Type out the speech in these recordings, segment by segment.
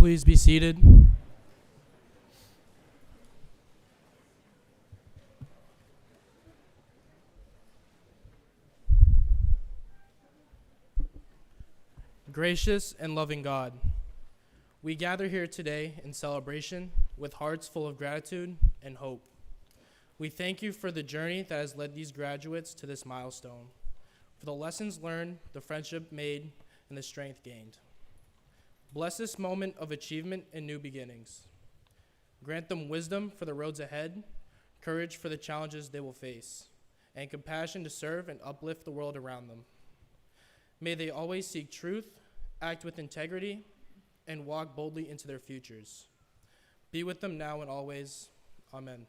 please be seated? Gracious and loving God, we gather here today in celebration with hearts full of gratitude and hope. We thank you for the journey that has led these graduates to this milestone, for the lessons learned, the friendship made, and the strength gained. Bless this moment of achievement and new beginnings. Grant them wisdom for the roads ahead, courage for the challenges they will face, and compassion to serve and uplift the world around them. May they always seek truth, act with integrity, and walk boldly into their futures. Be with them now and always. Amen.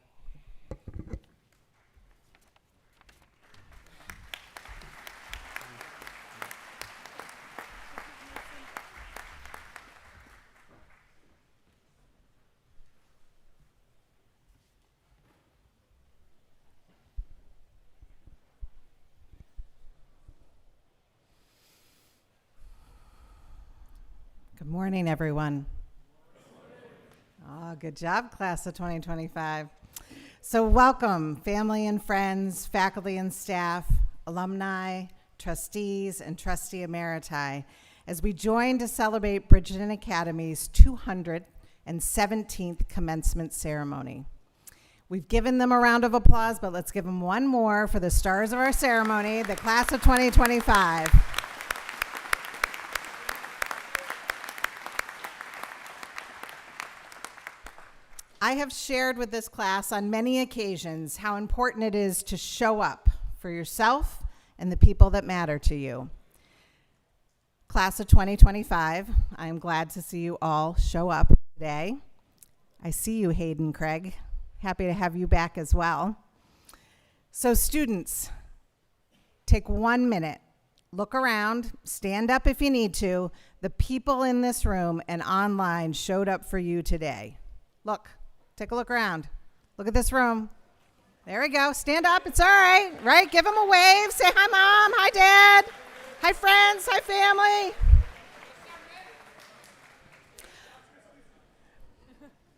Good morning, everyone. Oh, good job, class of 2025. So welcome, family and friends, faculty and staff, alumni, trustees, and trustee emeriti, as we join to celebrate Bridgton Academy's 217th commencement ceremony. We've given them a round of applause, but let's give them one more for the stars of our ceremony, the class of 2025. I have shared with this class on many occasions how important it is to show up for yourself and the people that matter to you. Class of 2025, I am glad to see you all show up today. I see you, Hayden Craig. Happy to have you back as well. So students, take 1 minute. Look around, stand up if you need to. The people in this room and online showed up for you today. Look. Take a look around. Look at this room. There we go. Stand up. It's all right. Right? Give them a wave. Say hi, Mom. Hi, Dad. Hi, friends. Hi, family.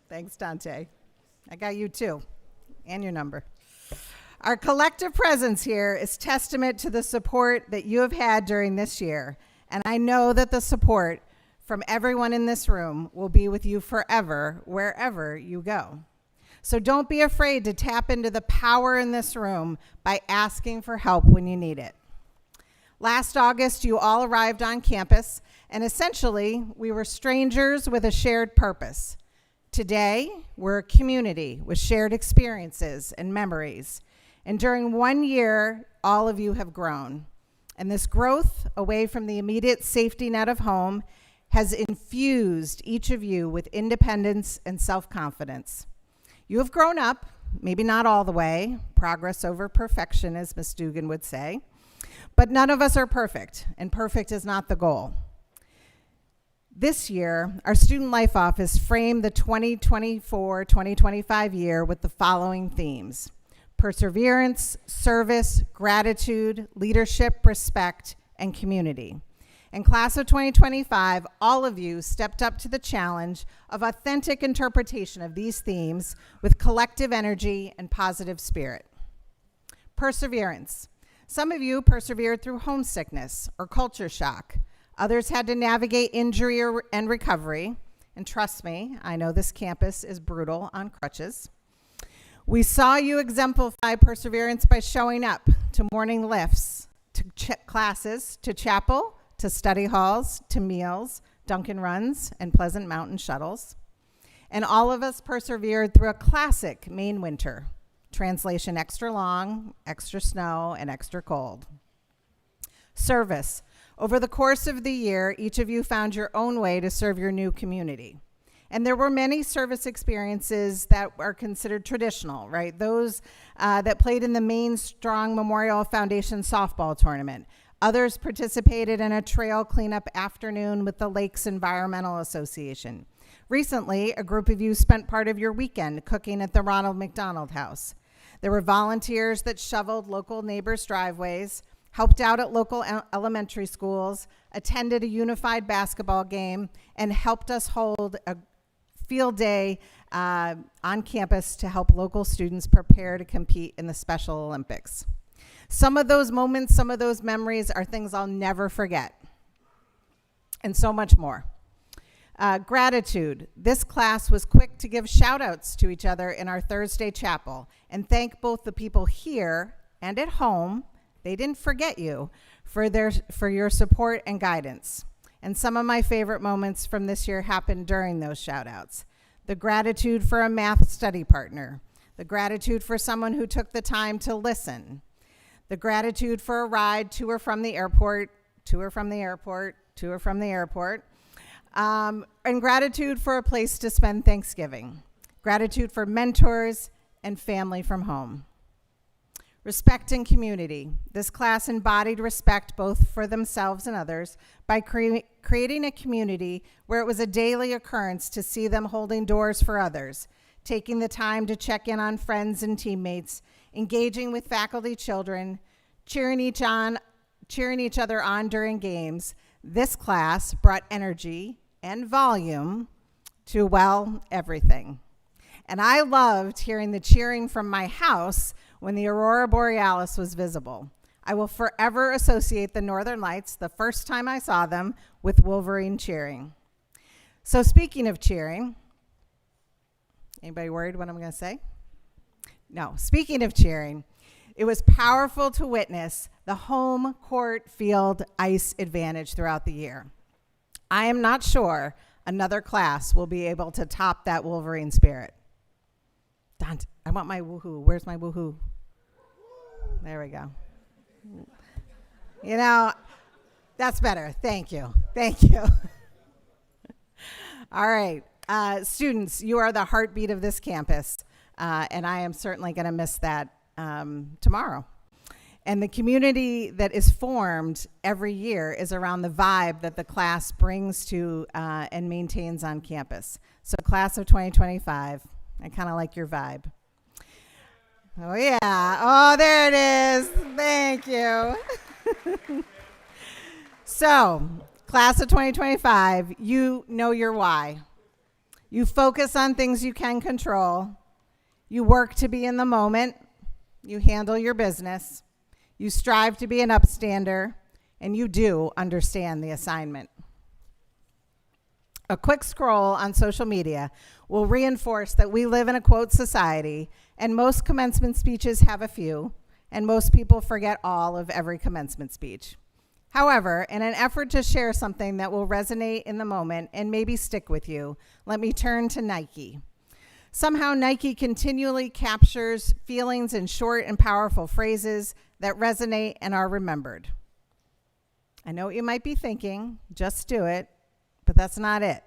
Thanks, Dante. I got you too. And your number. Our collective presence here is testament to the support that you have had during this year. And I know that the support from everyone in this room will be with you forever, wherever you go. So don't be afraid to tap into the power in this room by asking for help when you need it. Last August, you all arrived on campus, and essentially, we were strangers with a shared purpose. Today, we're a community with shared experiences and memories. And during 1 year, all of you have grown. And this growth, away from the immediate safety net of home, has infused each of you with independence and self-confidence. You have grown up, maybe not all the way, progress over perfection, as Ms. Dugan would say, but none of us are perfect, and perfect is not the goal. This year, our Student Life Office framed the 2024-2025 year with the following themes: perseverance, service, gratitude, leadership, respect, and community. In class of 2025, all of you stepped up to the challenge of authentic interpretation of these themes with collective energy and positive spirit. Perseverance. Some of you persevered through homesickness or culture shock. Others had to navigate injury and recovery. And trust me, I know this campus is brutal on crutches. We saw you exemplify perseverance by showing up to morning lifts, to classes, to chapel, to study halls, to meals, Dunkin' runs, and Pleasant Mountain shuttles. And all of us persevered through a classic Maine winter. Translation: extra long, extra snow, and extra cold. Service. Over the course of the year, each of you found your own way to serve your new community. And there were many service experiences that are considered traditional, right? Those that played in the Maine Strong Memorial Foundation softball tournament. Others participated in a trail cleanup afternoon with the Lakes Environmental Association. Recently, a group of you spent part of your weekend cooking at the Ronald McDonald House. There were volunteers that shoveled local neighbors' driveways, helped out at local elementary schools, attended a unified basketball game, and helped us hold a field day on campus to help local students prepare to compete in the Special Olympics. Some of those moments, some of those memories are things I'll never forget, and so much more. Gratitude. This class was quick to give shout outs to each other in our Thursday chapel and thank both the people here and at home, they didn't forget you, for your support and guidance. And some of my favorite moments from this year happened during those shout outs. The gratitude for a math study partner, the gratitude for someone who took the time to listen, the gratitude for a ride to or from the airport, and gratitude for a place to spend Thanksgiving. Gratitude for mentors and family from home. Respect and community. This class embodied respect both for themselves and others by creating a community where it was a daily occurrence to see them holding doors for others, taking the time to check in on friends and teammates, engaging with faculty children, cheering each other on during games. This class brought energy and volume to, well, everything. And I loved hearing the cheering from my house when the Aurora Borealis was visible. I will forever associate the Northern Lights, the first time I saw them, with Wolverine cheering. So speaking of cheering, anybody worried what I'm going to say? No, speaking of cheering, it was powerful to witness the home court field ice advantage throughout the year. I am not sure another class will be able to top that Wolverine spirit. Dante, I want my woohoo. Where's my woohoo? There we go. You know, that's better. Thank you. Thank you. All right. Students, you are the heartbeat of this campus, and I am certainly going to miss that tomorrow. And the community that is formed every year is around the vibe that the class brings to and maintains on campus. So class of 2025, I kind of like your vibe. Oh, yeah. Oh, there it is. Thank you. So, class of 2025, you know your why. You focus on things you can control. You work to be in the moment. You handle your business. You strive to be an upstander. And you do understand the assignment. A quick scroll on social media will reinforce that we live in a quote society, and most commencement speeches have a few, and most people forget all of every commencement speech. However, in an effort to share something that will resonate in the moment and maybe stick with you, let me turn to Nike. Somehow Nike continually captures feelings in short and powerful phrases that resonate and are remembered. I know what you might be thinking, just do it. But that's not it.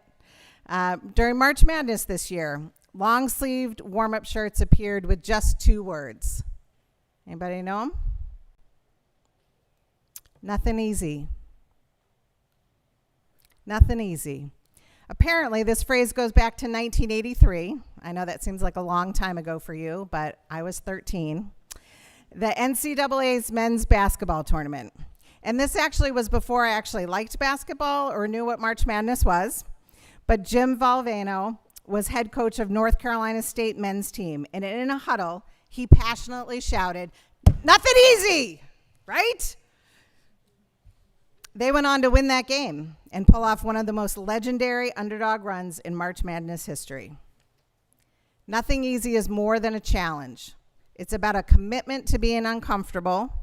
During March Madness this year, long-sleeved warm-up shirts appeared with just 2 words. Anybody know them? Nothing easy. Nothing easy. Apparently, this phrase goes back to 1983. I know that seems like a long time ago for you, but I was 13. The NCAA's men's basketball tournament. And this actually was before I actually liked basketball or knew what March Madness was. But Jim Valvano was head coach of North Carolina State men's team. And in a huddle, he passionately shouted, "Nothing easy," right? They went on to win that game and pull off one of the most legendary underdog runs in March Madness history. Nothing easy is more than a challenge. It's about a commitment to being uncomfortable.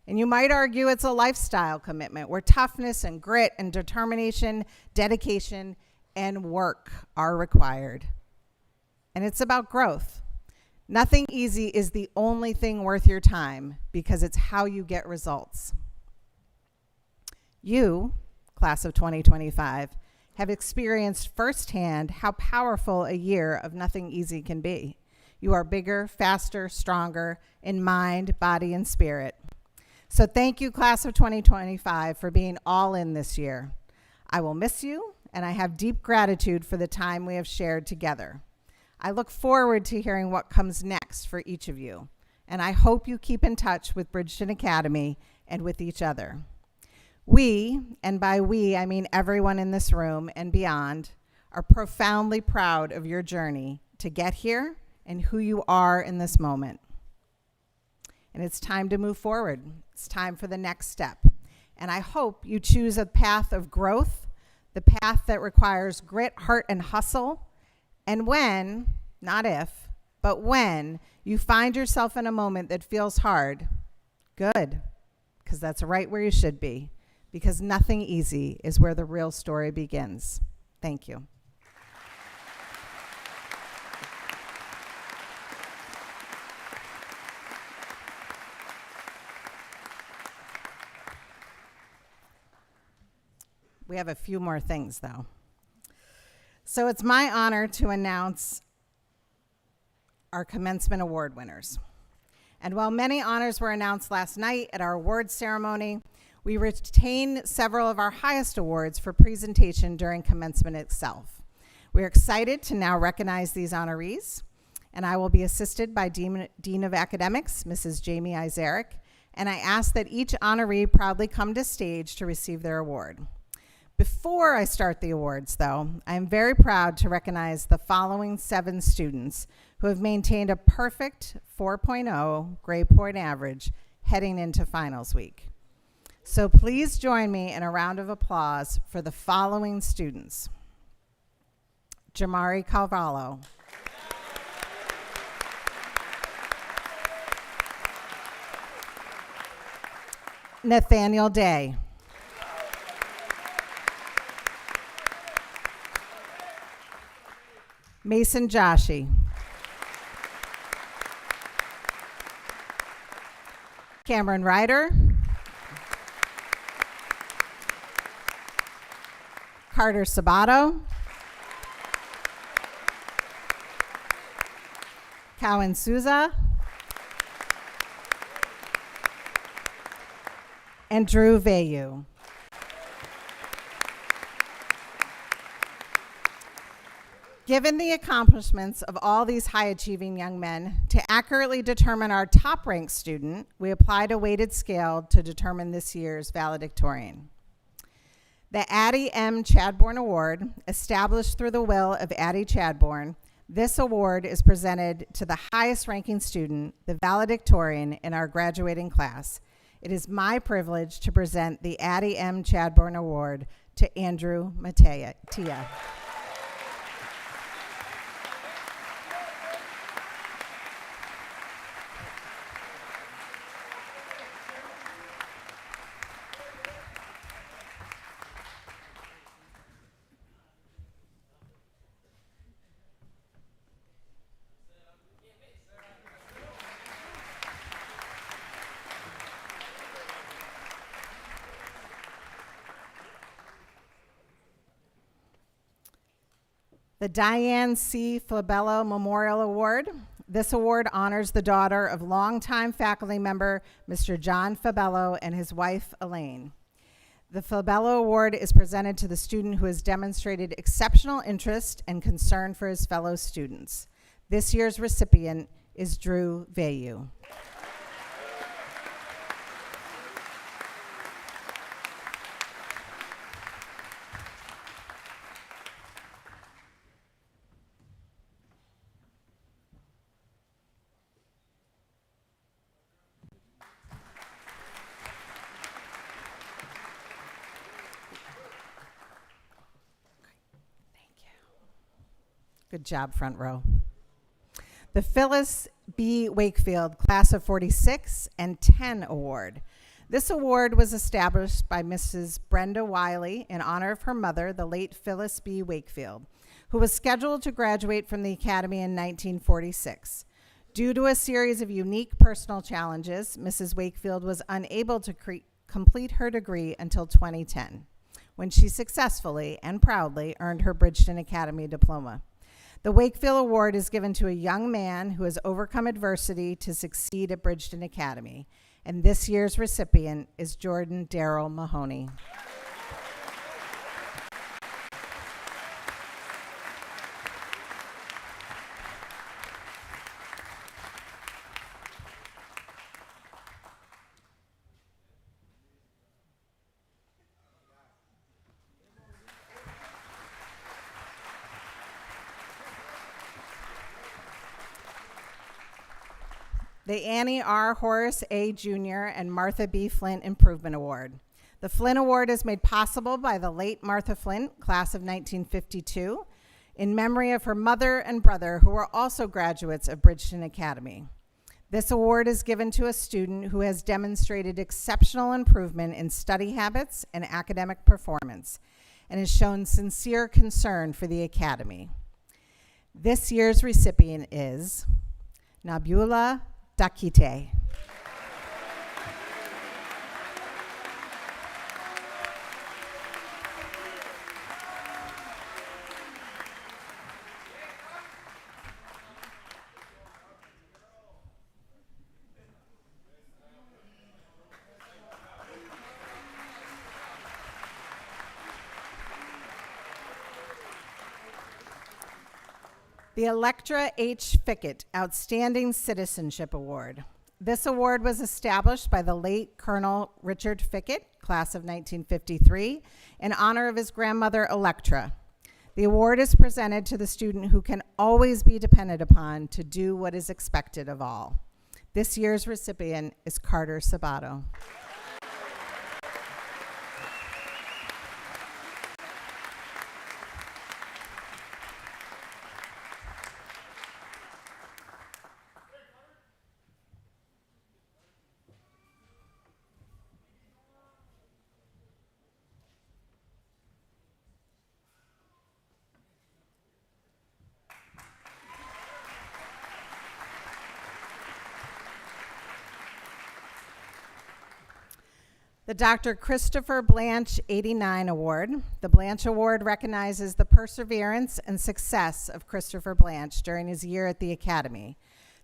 And you might argue it's a lifestyle commitment where toughness and grit and determination, dedication, and work are required. And it's about growth. Nothing easy is the only thing worth your time because it's how you get results. You, class of 2025, have experienced firsthand how powerful a year of nothing easy can be. You are bigger, faster, stronger in mind, body, and spirit. So thank you, class of 2025, for being all in this year. I will miss you, and I have deep gratitude for the time we have shared together. I look forward to hearing what comes next for each of you, and I hope you keep in touch with Bridgton Academy and with each other. We, and by we I mean everyone in this room and beyond, are profoundly proud of your journey to get here and who you are in this moment. And it's time to move forward. It's time for the next step. And I hope you choose a path of growth, the path that requires grit, heart, and hustle. And when, not if, but when you find yourself in a moment that feels hard, good, because that's right where you should be, because nothing easy is where the real story begins. Thank you. We have a few more things, though. So it's my honor to announce our Commencement Award winners. And while many honors were announced last night at our awards ceremony, we retained several of our highest awards for presentation during Commencement itself. We're excited to now recognize these honorees, and I will be assisted by Dean of Academics, Mrs. Jamie Isaric, and I ask that each honoree proudly come to stage to receive their award. Before I start the awards, though, I am very proud to recognize the following 7 students who have maintained a perfect 4.0 grade point average heading into finals week. So please join me in a round of applause for the following students. Jamari Calvallo. Nathaniel Day. Mason Joshi. Cameron Ryder. Carter Sabato. Cowan Souza. And Drew Vayu. Given the accomplishments of all these high-achieving young men, to accurately determine our top-ranked student, we applied a weighted scale to determine this year's valedictorian. The Addie M. Chadbourne Award, established through the will of Addie Chadbourne, this award is presented to the highest-ranking student, the valedictorian in our graduating class. It is my privilege to present the Addie M. Chadbourne Award to Andrew Matea. The Diane C. Flabello Memorial Award. This award honors the daughter of longtime faculty member Mr. John Fabello and his wife Elaine. The Flabello Award is presented to the student who has demonstrated exceptional interest and concern for his fellow students. This year's recipient is Drew Vayu. Good job, front row. The Phyllis B. Wakefield Class of 46 and 10 Award. This award was established by Mrs. Brenda Wiley in honor of her mother, the late Phyllis B. Wakefield, who was scheduled to graduate from the Academy in 1946. Due to a series of unique personal challenges, Mrs. Wakefield was unable to complete her degree until 2010, when she successfully and proudly earned her Bridgton Academy diploma. The Wakefield Award is given to a young man who has overcome adversity to succeed at Bridgton Academy, and this year's recipient is Jordan Darrell Mahoney. the Annie R. Horace A. Jr. and Martha B. Flint Improvement Award. The Flint Award is made possible by the late Martha Flint, class of 1952, in memory of her mother and brother, who were also graduates of Bridgton Academy. This award is given to a student who has demonstrated exceptional improvement in study habits and academic performance and has shown sincere concern for the Academy. This year's recipient is Nabula Dakite. The Electra H. Fickett Outstanding Citizenship Award. This award was established by the late Colonel Richard Fickett, class of 1953, in honor of his grandmother, Electra. The award is presented to the student who can always be depended upon to do what is expected of all. This year's recipient is Carter Sabato. The Dr. Christopher Blanche 89 Award. The Blanche Award recognizes the perseverance and success of Christopher Blanche during his year at the Academy.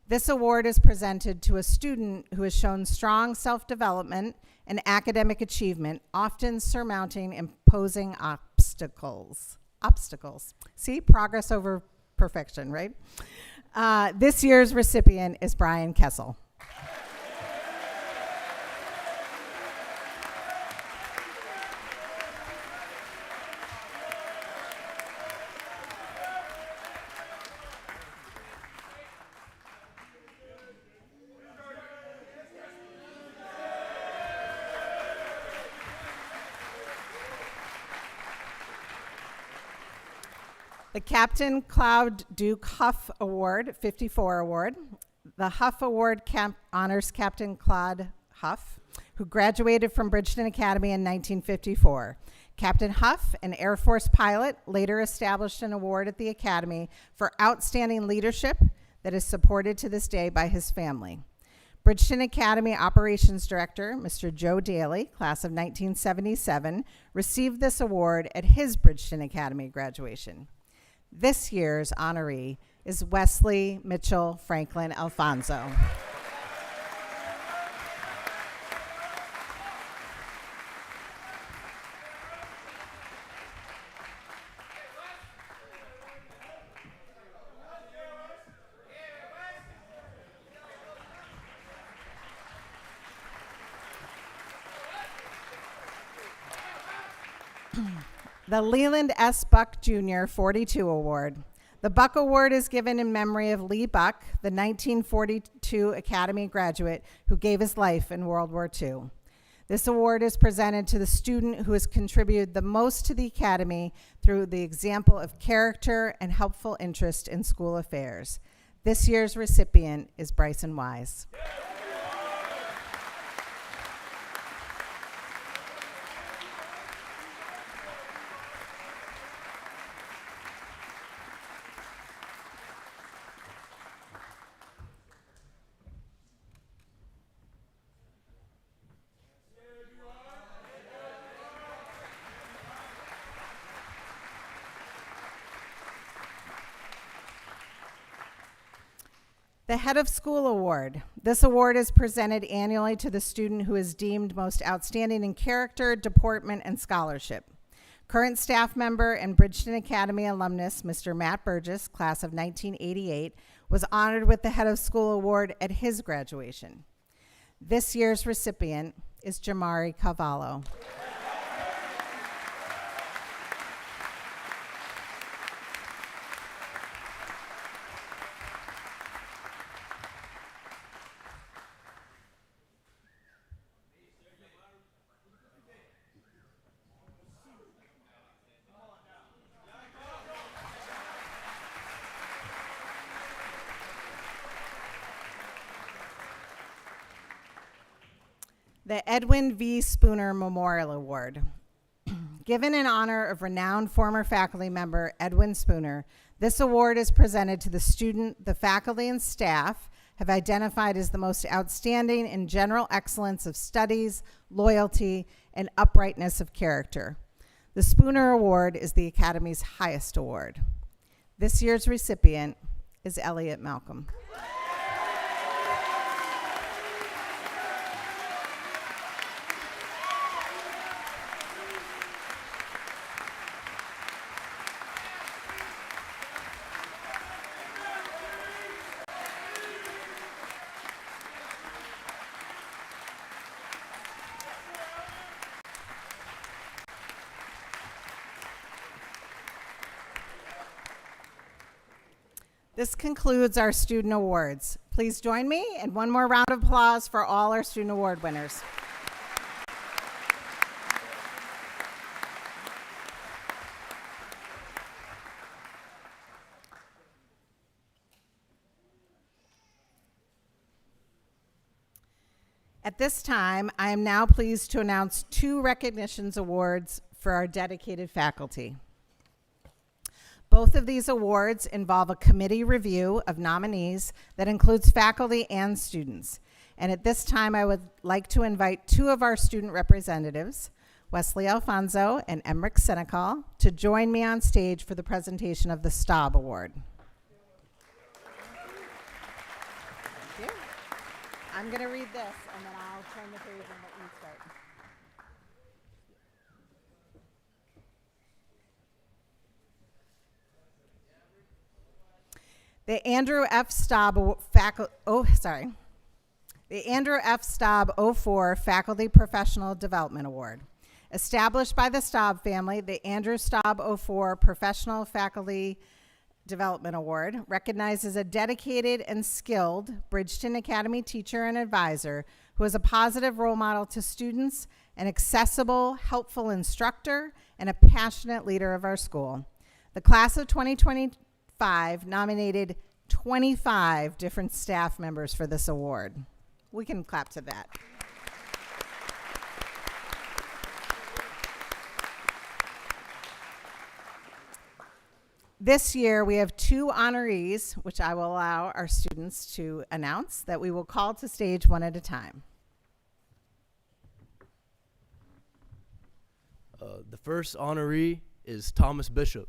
This award is presented to a student who has shown strong self-development and academic achievement, often surmounting imposing obstacles. See, progress over perfection, right? This year's recipient is Brian Kessel. The Captain Cloud Duke Huff Award, 54 Award. The Huff Award honors Captain Claude Huff, who graduated from Bridgton Academy in 1954. Captain Huff, an Air Force pilot, later established an award at the Academy for outstanding leadership that is supported to this day by his family. Bridgton Academy Operations Director, Mr. Joe Daly, class of 1977, received this award at his Bridgton Academy graduation. This year's honoree is Wesley Mitchell Franklin Alfonso. The Leland S. Buck Jr. 42 Award. The Buck Award is given in memory of Lee Buck, the 1942 Academy graduate who gave his life in World War II. This award is presented to the student who has contributed the most to the Academy through the example of character and helpful interest in school affairs. This year's recipient is Bryson Wise. The Head of School Award. This award is presented annually to the student who is deemed most outstanding in character, deportment, and scholarship. Current staff member and Bridgton Academy alumnus, Mr. Matt Burgess, class of 1988, was honored with the Head of School Award at his graduation. This year's recipient is Jamari Cavallo. The Edwin V. Spooner Memorial Award. Given in honor of renowned former faculty member Edwin Spooner, this award is presented to the student the faculty and staff have identified as the most outstanding in general excellence of studies, loyalty, and uprightness of character. The Spooner Award is the Academy's highest award. This year's recipient is Elliot Malcolm. This concludes our student awards. Please join me in one more round of applause for all our student award winners. At this time, I am now pleased to announce 2 recognitions awards for our dedicated faculty. Both of these awards involve a committee review of nominees that includes faculty and students. And at this time, I would like to invite 2 of our student representatives, Wesley Alfonso and Emmerich Senecal, to join me on stage for the presentation of the Staub Award. Thank you. I'm going to read this, and then I'll turn the page and let you start. The Andrew F. Staub The Andrew F. Staub 04 Faculty Professional Development Award. Established by the Staub family, the Andrew Staub 04 Professional Faculty Development Award recognizes a dedicated and skilled Bridgton Academy teacher and advisor who is a positive role model to students, an accessible, helpful instructor, and a passionate leader of our school. The class of 2025 nominated 25 different staff members for this award. We can clap to that. This year, we have 2 honorees, which I will allow our students to announce, that we will call to stage one at a time. The first honoree is Thomas Bishop.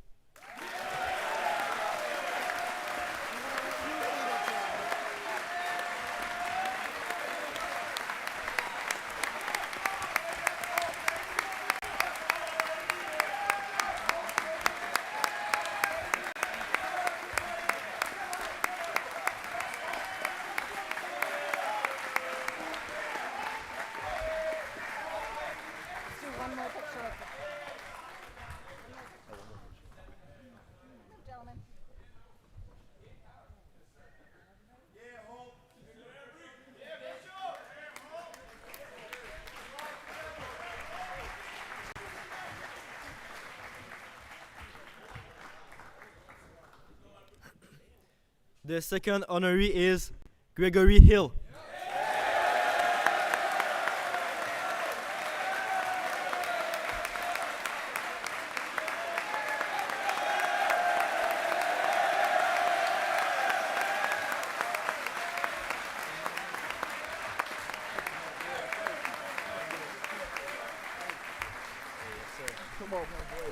The second honoree is Gregory Hill. Come on,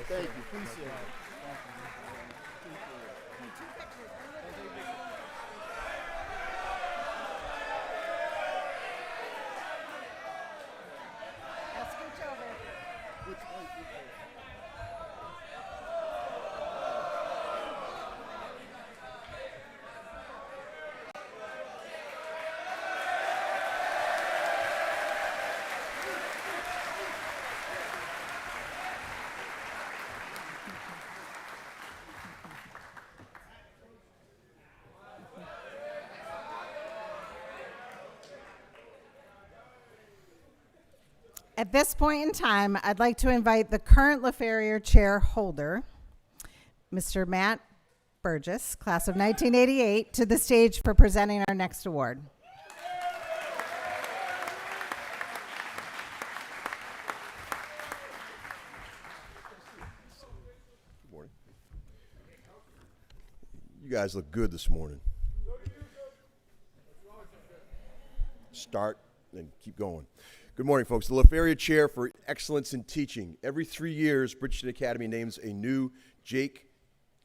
thank you. Appreciate it. At this point in time, I'd like to invite the current LaFerrier Chair holder, Mr. Matt Burgess, class of 1988, to the stage for presenting our next award. You guys look good this morning. Start and keep going. Good morning, folks. The LaFerrier Chair for Excellence in Teaching. Every 3 years, Bridgton Academy names a new Jake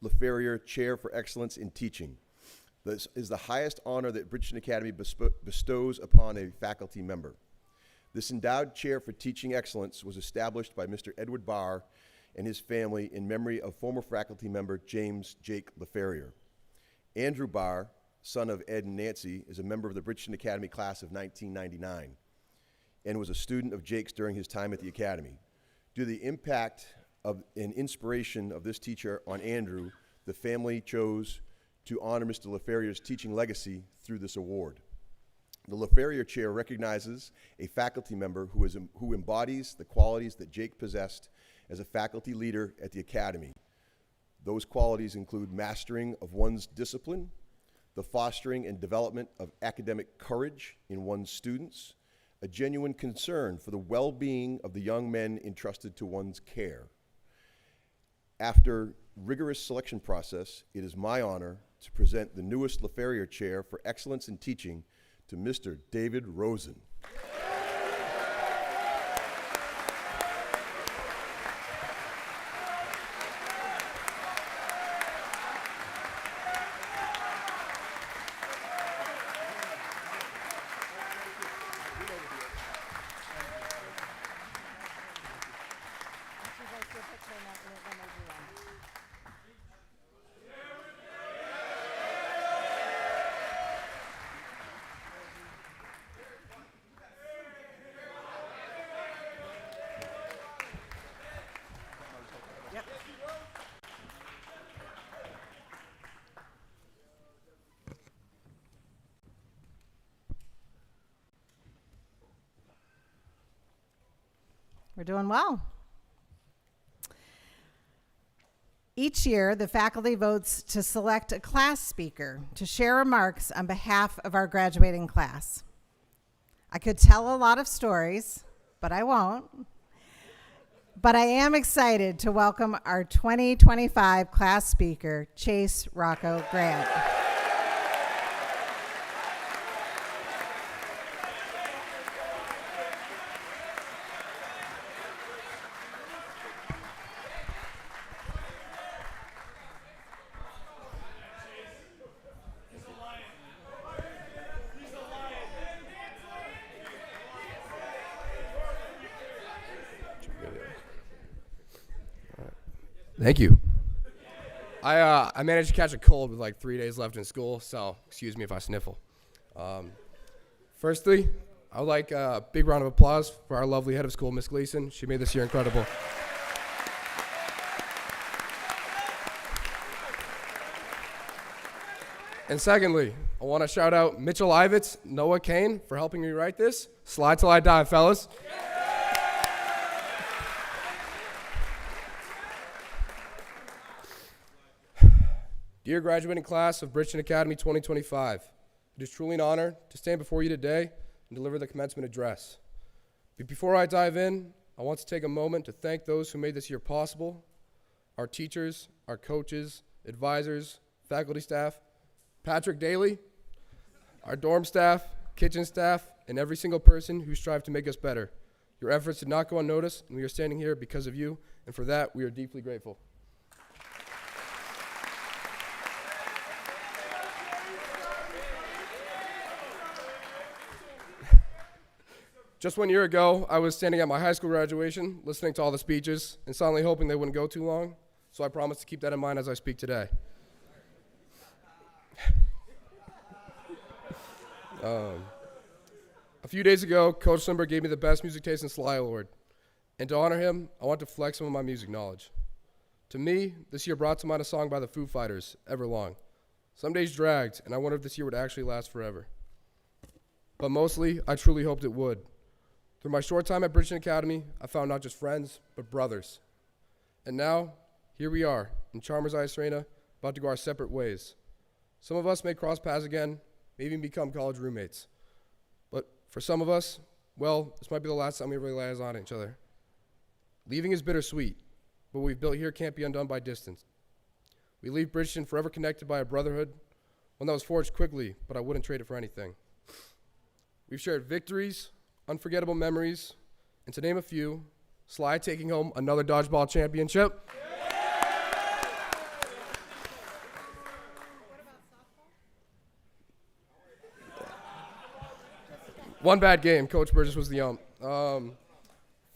LaFerrier Chair for Excellence in Teaching. This is the highest honor that Bridgton Academy bestows upon a faculty member. This endowed chair for teaching excellence was established by Mr. Edward Barr and his family in memory of former faculty member James Jake LaFerrier. Andrew Barr, son of Ed and Nancy, is a member of the Bridgton Academy class of 1999 and was a student of Jake's during his time at the Academy. Due to the impact of and inspiration of this teacher on Andrew, the family chose to honor Mr. LaFerrier's teaching legacy through this award. The LaFerrier Chair recognizes a faculty member who embodies the qualities that Jake possessed as a faculty leader at the Academy. Those qualities include mastering of one's discipline, the fostering and development of academic courage in one's students, a genuine concern for the well-being of the young men entrusted to one's care. After rigorous selection process, it is my honor to present the newest LaFerrier Chair for Excellence in Teaching to Mr. David Rosen. We're doing well. Each year, the faculty votes to select a class speaker to share remarks on behalf of our graduating class. I could tell a lot of stories, but I won't. But I am excited to welcome our 2025 class speaker, Chase Rocco Grant. Thank you. I managed to catch a cold with like 3 days left in school, so excuse me if I sniffle. Firstly, I would like a big round of applause for our lovely head of school, Miss Gleason. She made this year incredible. And secondly, I want to shout out Mitchell Ivitz, Noah Kane for helping me write this. Slide till I die, fellas. Dear graduating class of Bridgton Academy 2025, it is truly an honor to stand before you today and deliver the commencement address. But before I dive in, I want to take a moment to thank those who made this year possible, our teachers, our coaches, advisors, faculty staff, Patrick Daly, our dorm staff, kitchen staff, and every single person who strived to make us better. Your efforts did not go unnoticed, and we are standing here because of you, and for that, we are deeply grateful. Just 1 year ago, I was standing at my high school graduation, listening to all the speeches, and silently hoping they wouldn't go too long, so I promise to keep that in mind as I speak today. A few days ago, Coach Slimberg gave me the Best Music Taste in Sly Award, and to honor him, I want to flex some of my music knowledge. To me, this year brought to mind a song by the Foo Fighters, Everlong. Some days dragged, and I wondered if this year would actually last forever. But mostly, I truly hoped it would. Through my short time at Bridgton Academy, I found not just friends, but brothers. And now, here we are, in Chalmers Ice Arena, about to go our separate ways. Some of us may cross paths again, maybe even become college roommates. But for some of us, well, this might be the last time we really lay eyes on each other. Leaving is bittersweet, but what we've built here can't be undone by distance. We leave Bridgton forever connected by a brotherhood, one that was forged quickly, but I wouldn't trade it for anything. We've shared victories, unforgettable memories, and to name a few, Sly taking home another dodgeball championship. One bad game. Coach Burgess was the ump.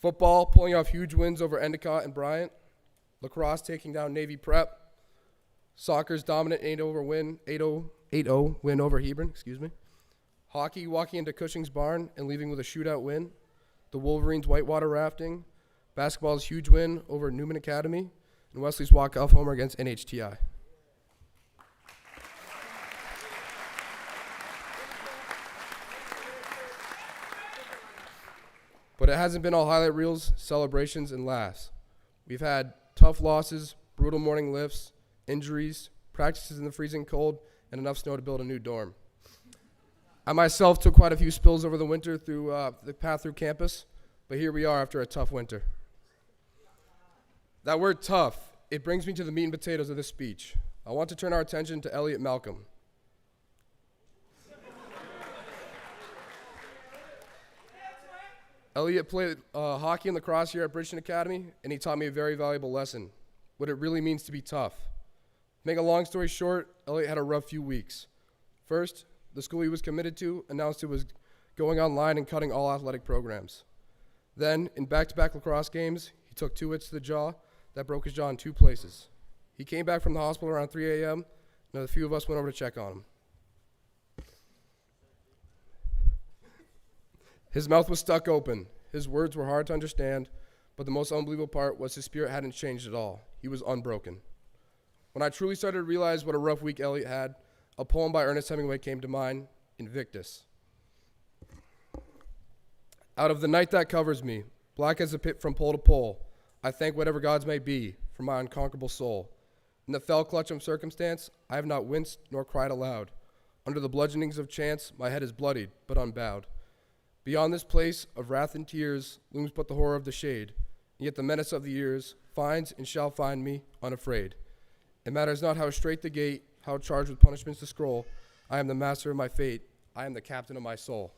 Football, pulling off huge wins over Endicott and Bryant. Lacrosse taking down Navy Prep. Soccer's dominant 8-0 win over Hebron. Hockey, walking into Cushing's barn and leaving with a shootout win. The Wolverines' whitewater rafting. Basketball's huge win over Newman Academy. And Wesley's walk-off homer against NHTI. But it hasn't been all highlight reels, celebrations, and laughs. We've had tough losses, brutal morning lifts, injuries, practices in the freezing cold, and enough snow to build a new dorm. I myself took quite a few spills over the winter through the path through campus, but here we are after a tough winter. That word tough, it brings me to the meat and potatoes of this speech. I want to turn our attention to Elliot Malcolm. Elliot played hockey and lacrosse here at Bridgton Academy, and he taught me a very valuable lesson, what it really means to be tough. Make a long story short, Elliot had a rough few weeks. First, the school he was committed to announced it was going online and cutting all athletic programs. Then, in back-to-back lacrosse games, he took 2 hits to the jaw that broke his jaw in 2 places. He came back from the hospital around 3 a.m., and a few of us went over to check on him. His mouth was stuck open. His words were hard to understand, but the most unbelievable part was his spirit hadn't changed at all. He was unbroken. When I truly started to realize what a rough week Elliot had, a poem by Ernest Hemingway came to mind, Invictus. Out of the night that covers me, black as a pit from pole to pole, I thank whatever gods may be for my unconquerable soul. In the fell clutch of circumstance, I have not winced nor cried aloud. Under the bludgeonings of chance, my head is bloodied but unbowed. Beyond this place of wrath and tears looms but the horror of the shade, and yet the menace of the years finds and shall find me unafraid. It matters not how straight the gate, how charged with punishments the scroll. I am the master of my fate. I am the captain of my soul.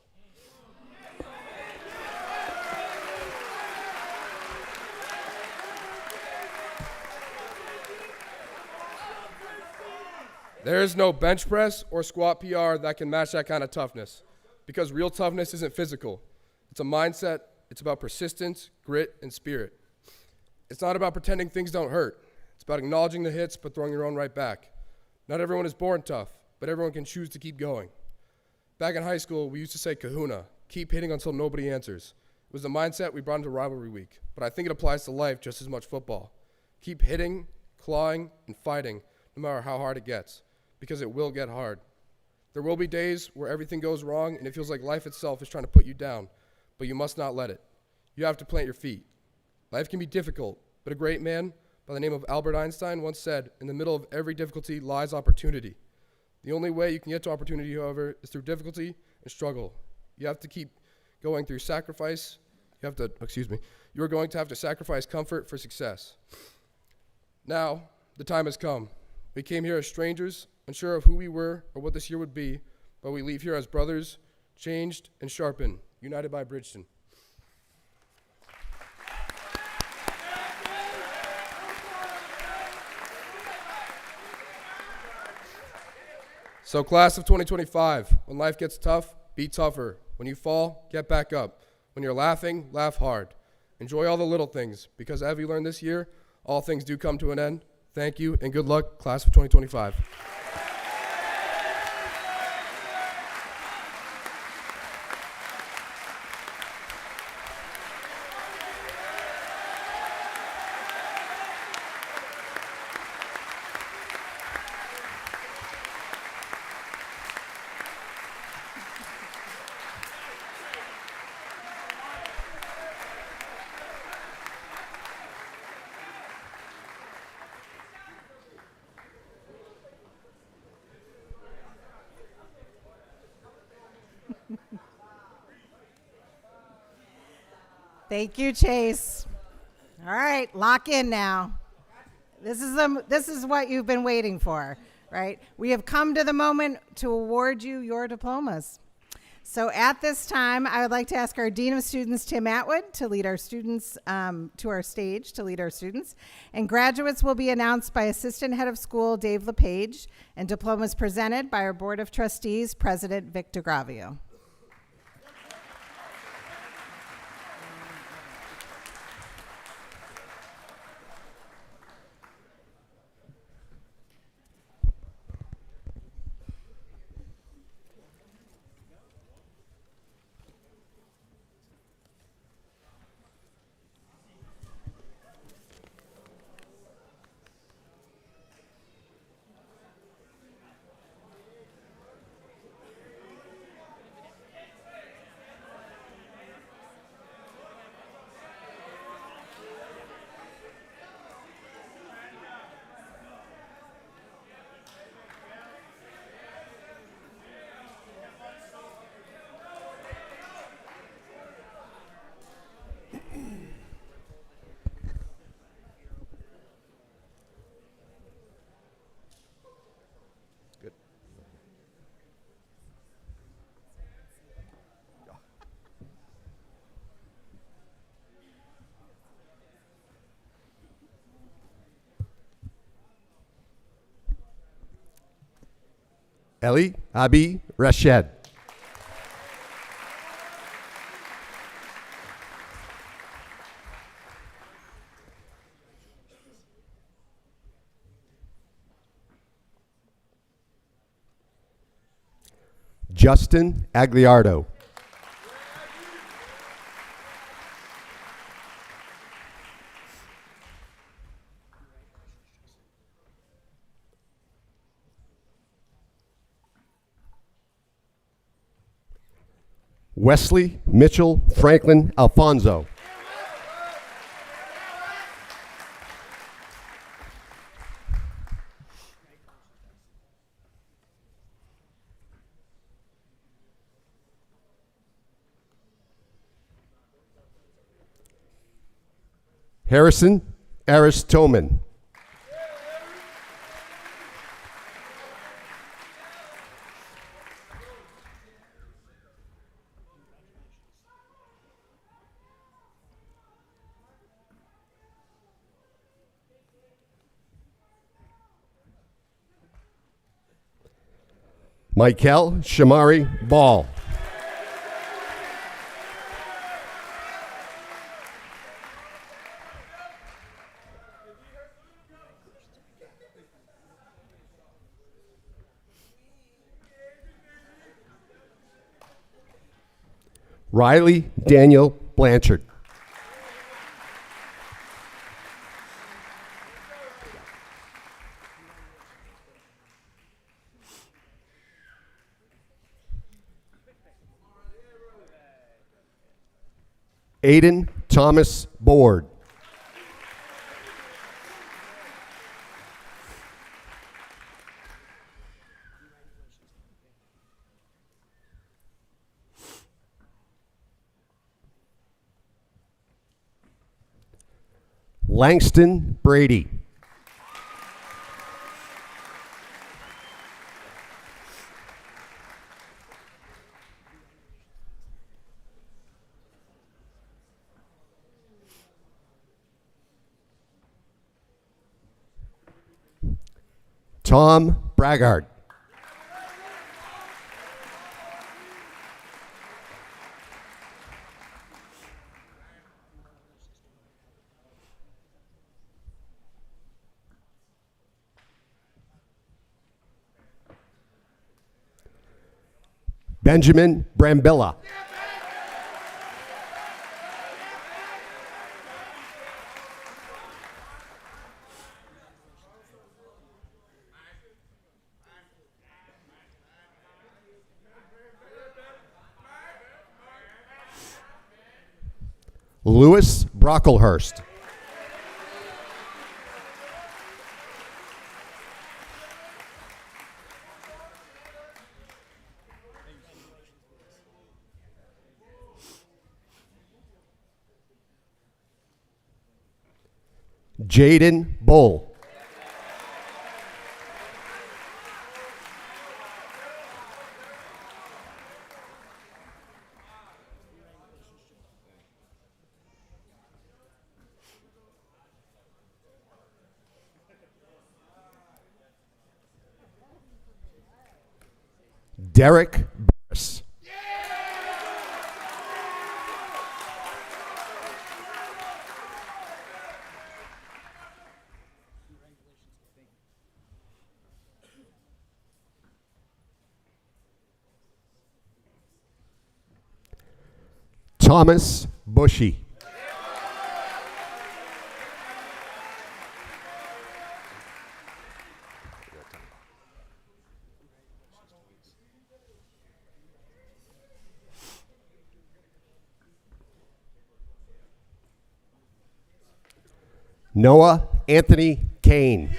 There is no bench press or squat PR that can match that kind of toughness, because real toughness isn't physical. It's a mindset. It's about persistence, grit, and spirit. It's not about pretending things don't hurt. It's about acknowledging the hits but throwing your own right back. Not everyone is born tough, but everyone can choose to keep going. Back in high school, we used to say kahuna, keep hitting until nobody answers. It was the mindset we brought into rivalry week, but I think it applies to life just as much football. Keep hitting, clawing, and fighting, no matter how hard it gets, because it will get hard. There will be days where everything goes wrong and it feels like life itself is trying to put you down, but you must not let it. You have to plant your feet. Life can be difficult, but a great man by the name of Albert Einstein once said, in the middle of every difficulty lies opportunity. The only way you can get to opportunity, however, is through difficulty and struggle. You have to keep going through sacrifice. You are going to have to sacrifice comfort for success. Now, the time has come. We came here as strangers, unsure of who we were or what this year would be, but we leave here as brothers, changed and sharpened, united by Bridgton. So class of 2025, when life gets tough, be tougher. When you fall, get back up. When you're laughing, laugh hard. Enjoy all the little things, because as we learned this year, all things do come to an end. Thank you, and good luck, class of 2025. Thank you, Chase. All right, lock in now. This is what you've been waiting for, right? We have come to the moment to award you your diplomas. So at this time, I would like to ask our Dean of Students, Tim Atwood, to lead our students to our stage to lead our students. And graduates will be announced by Assistant Head of School, Dave LePage, and diplomas presented by our Board of Trustees, President Vic DeGravio. Eli Abi Rashed. Justin Agliardo. Wesley Mitchell Franklin Alfonso. Harrison Aristoman. Michael Shamari Ball. Riley Daniel Blanchard. Aiden Thomas Board. Langston Brady. Tom Braggart. Benjamin Brambilla. Lewis Brocklehurst. Jaden Bull. Derek Burris. Thomas Bushy. Noah Anthony Kane.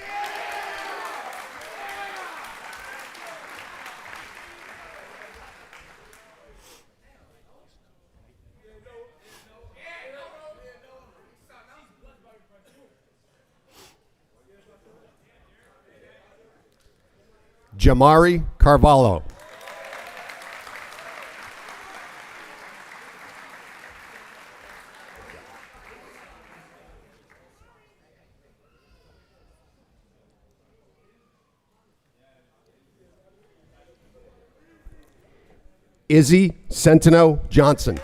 Jamari Carvalho. Izzy Centeno Johnson.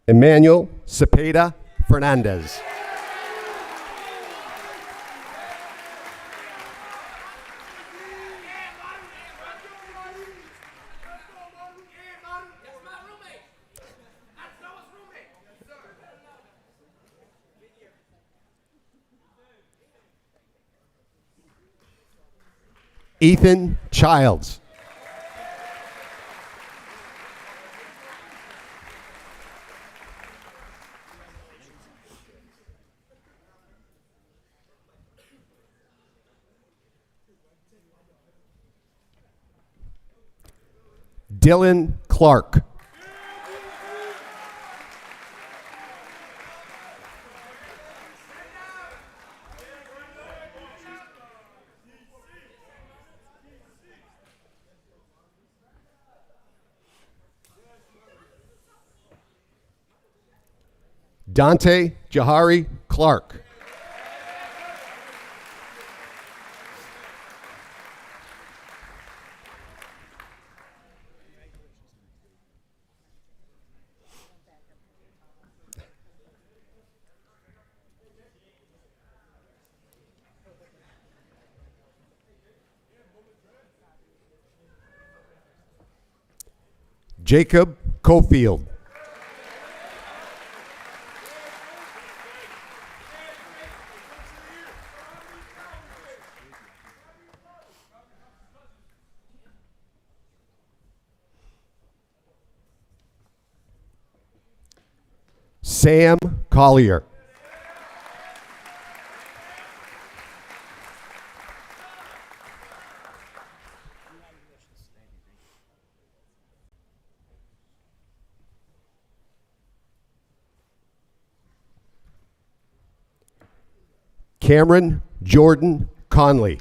Emmanuel Cepeda Fernandez. Ethan Childs. Dylan Clark. Dante Jahari Clark. Jacob Cofield. Sam Collier. Cameron Jordan Conley.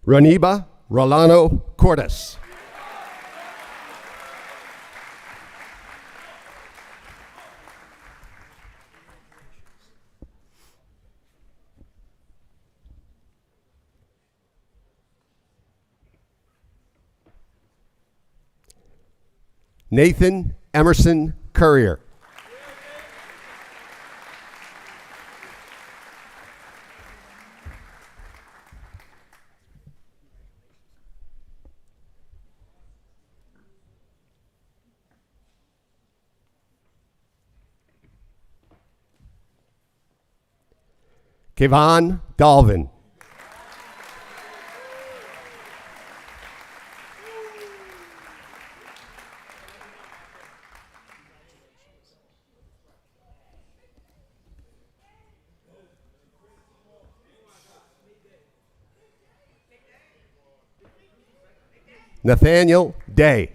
Raniba Rolano Cordes. Nathan Emerson Courier. Kevon Dalvin. Nathaniel Day.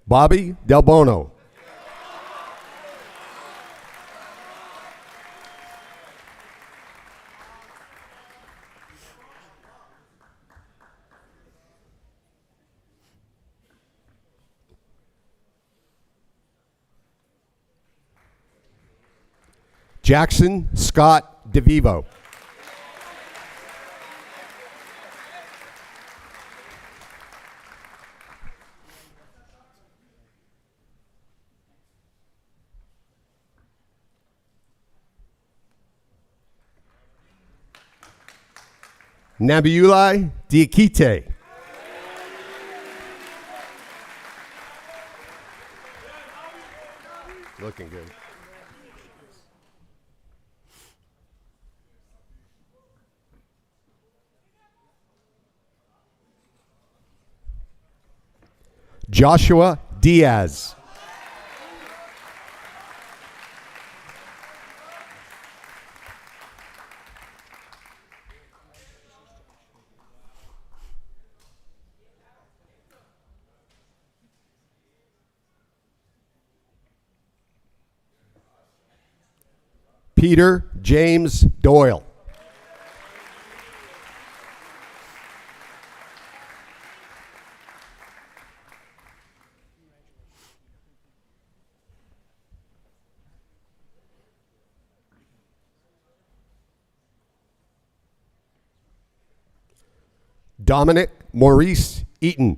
Bobby Del Bono. Jackson Scott DeVivo. Nabiulai Diakite. Looking good. Joshua Diaz. Peter James Doyle. Dominic Maurice Eaton.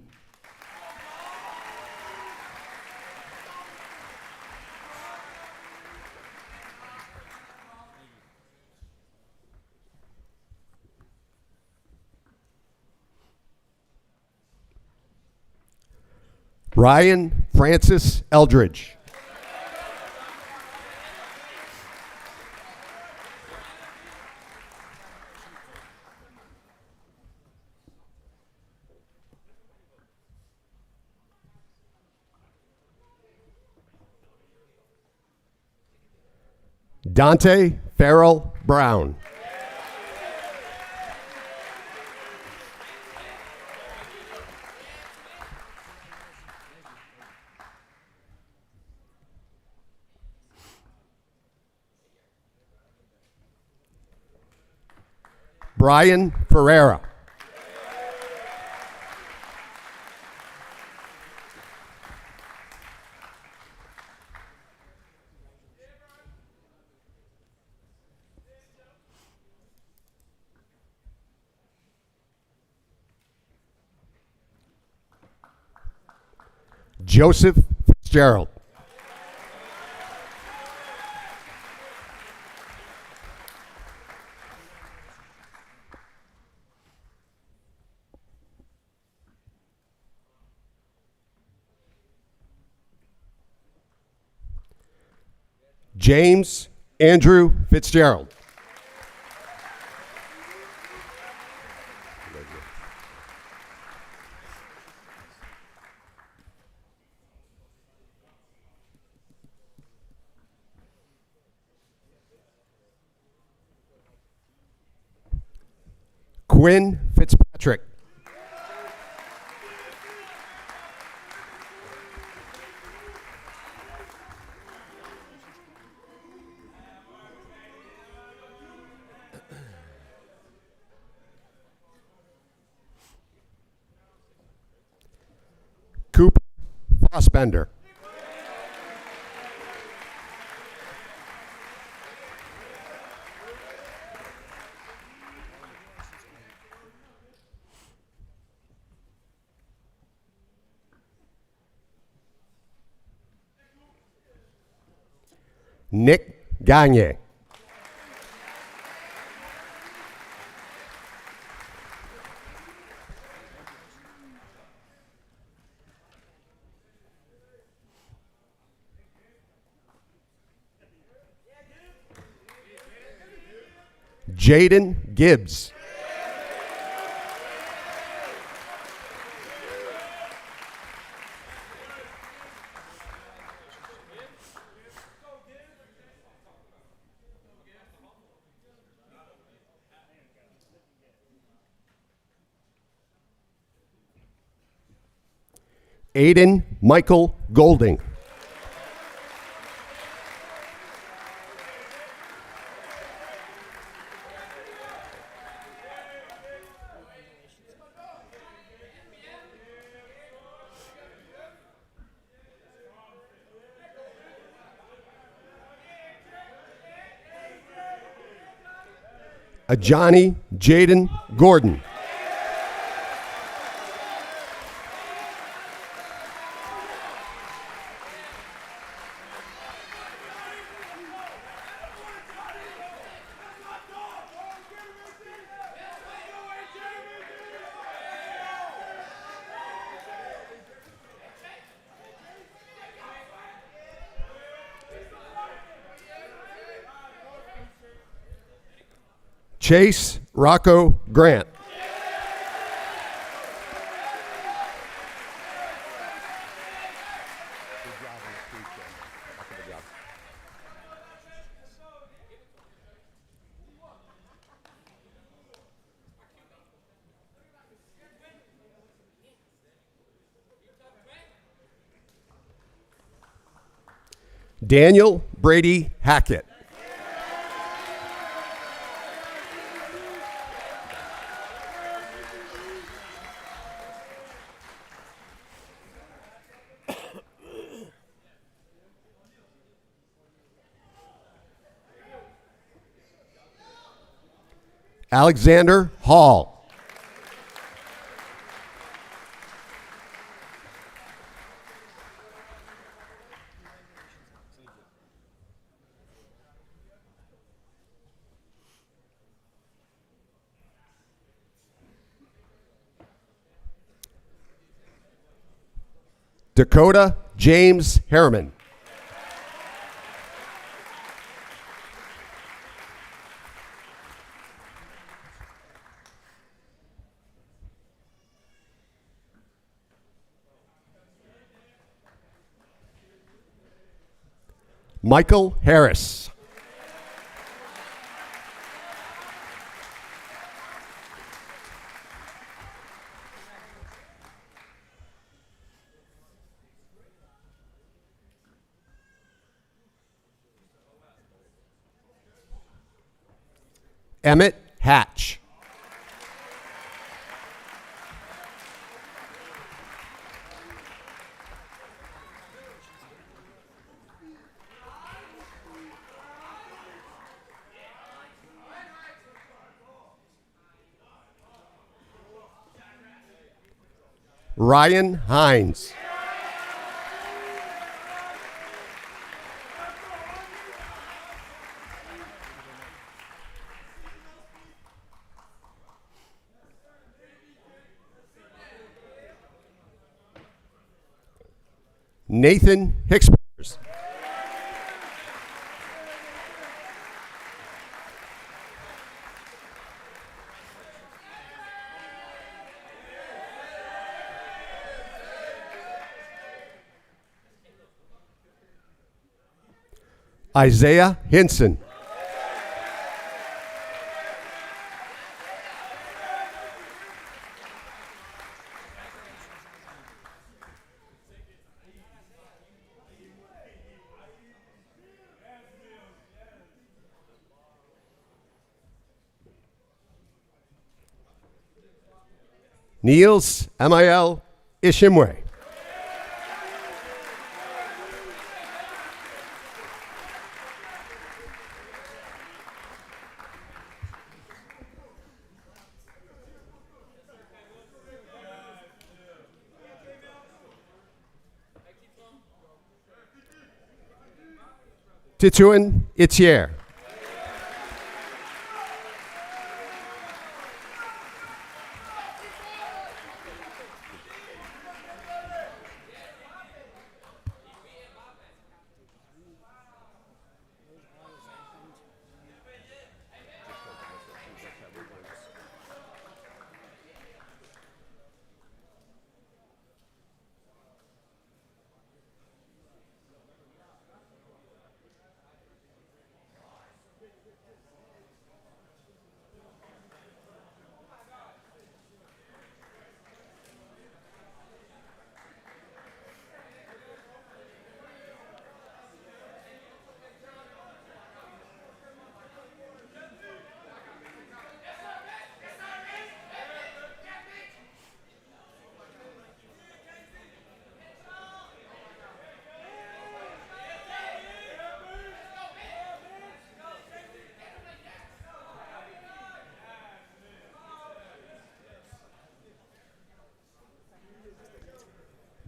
Ryan Francis Eldridge. Dante Farrell Brown. Brian Ferreira. Joseph Fitzgerald. James Andrew Fitzgerald. Quinn Fitzpatrick. Crossbender. Nick Gagne. Jaden Gibbs. Aiden Michael Golding. Johnny Jaden Gordon. Chase Rocco Grant. Daniel Brady Hackett. Alexander Hall. Dakota James Harriman. Michael Harris. Emmett Hatch. Ryan Hines. Nathan Hickspers. Isaiah Hinson. Niels Amiel Ishimwe. Tituin Itier.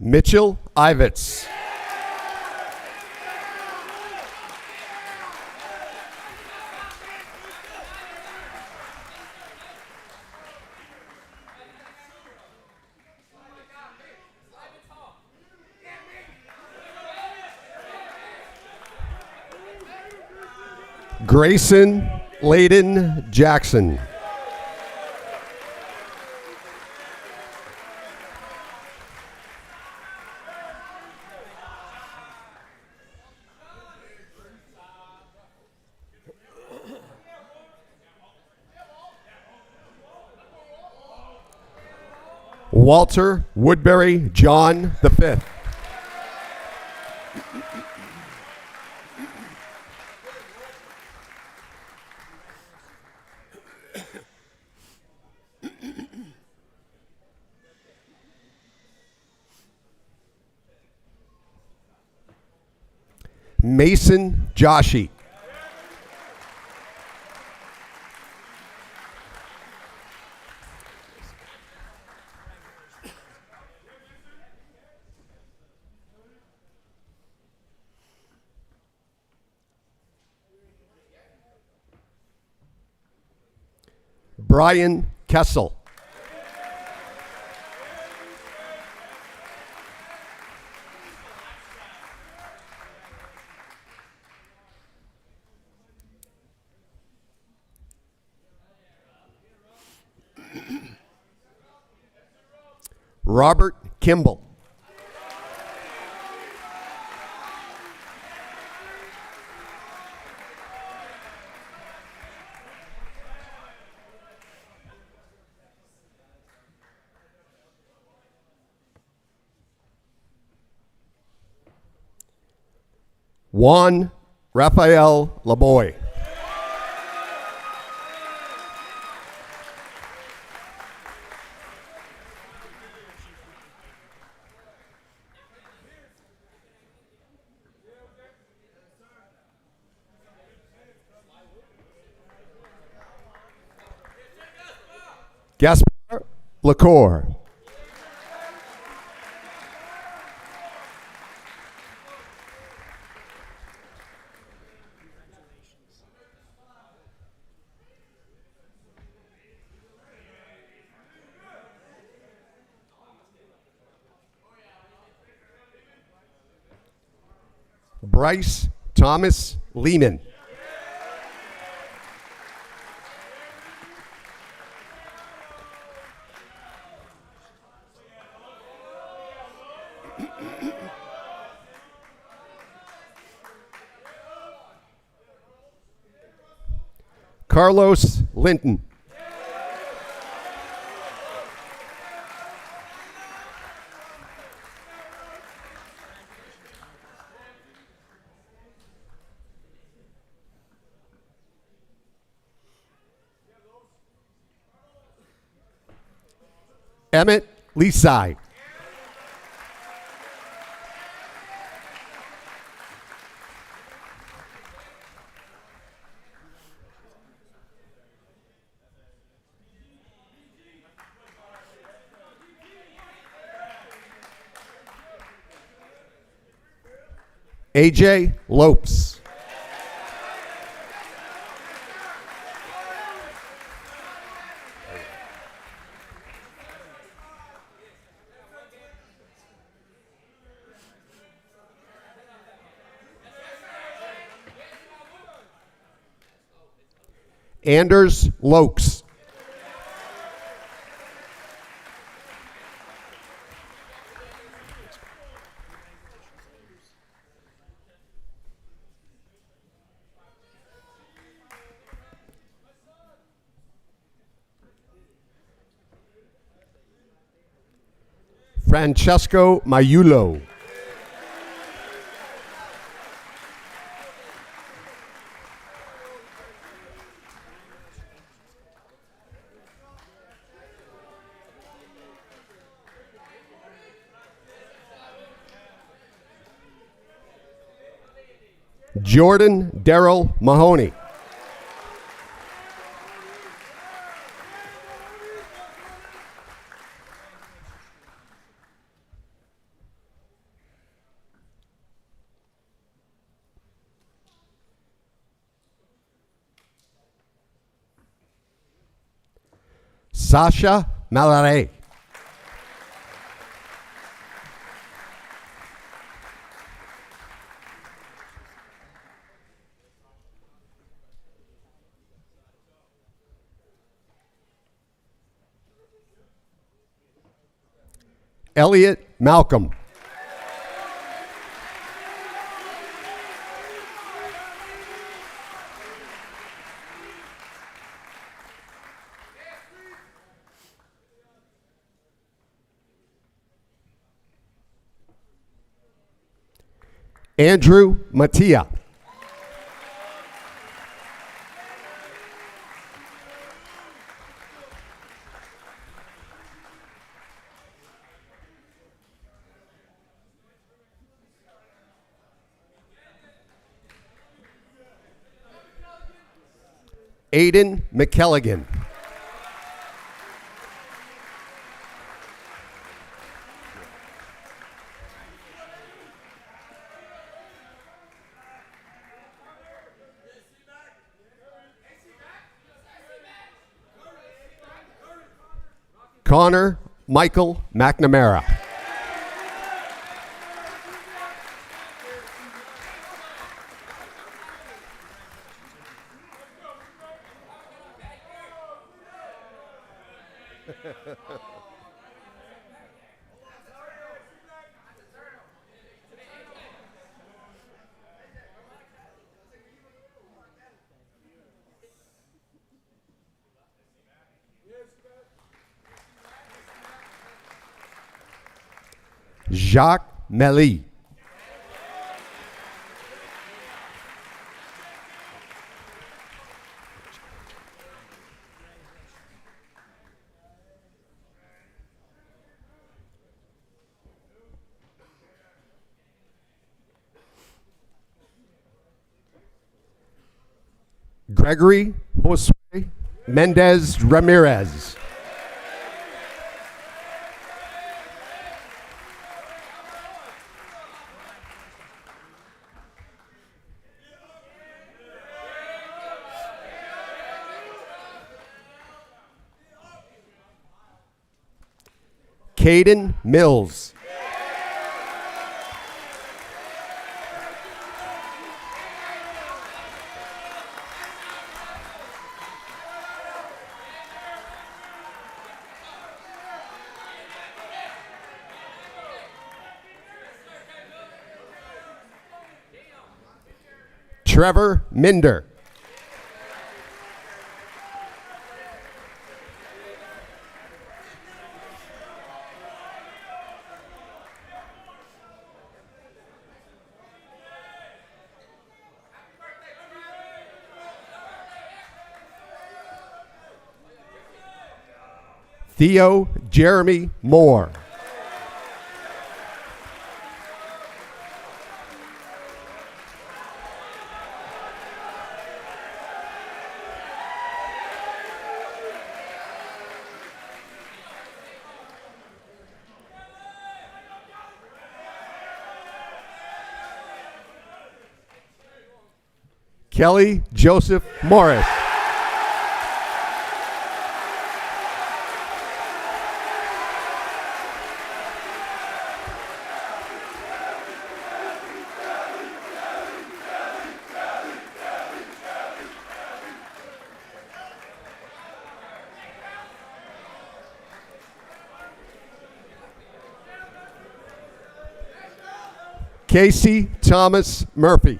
Mitchell Ivets. Grayson Layden Jackson. Walter Woodbury John V. Mason Joshi. Brian Kessel. Robert Kimball. Juan Raphael Laboy. Gaspar Lacour. Bryce Thomas Lehman. Carlos Linton. Emmett Lisai. AJ Lopes. Anders Lokes. Francesco Maiulo. Jordan Darrell Mahoney. Sasha Malare. Elliot Malcolm. Andrew Mattia. Aiden McKelligan. Connor Michael McNamara. Jacques Melly. Gregory Josue Mendez Ramirez. Caden Mills. Trevor Minder. Theo Jeremy Moore. Kelly Joseph Morris. Casey Thomas Murphy.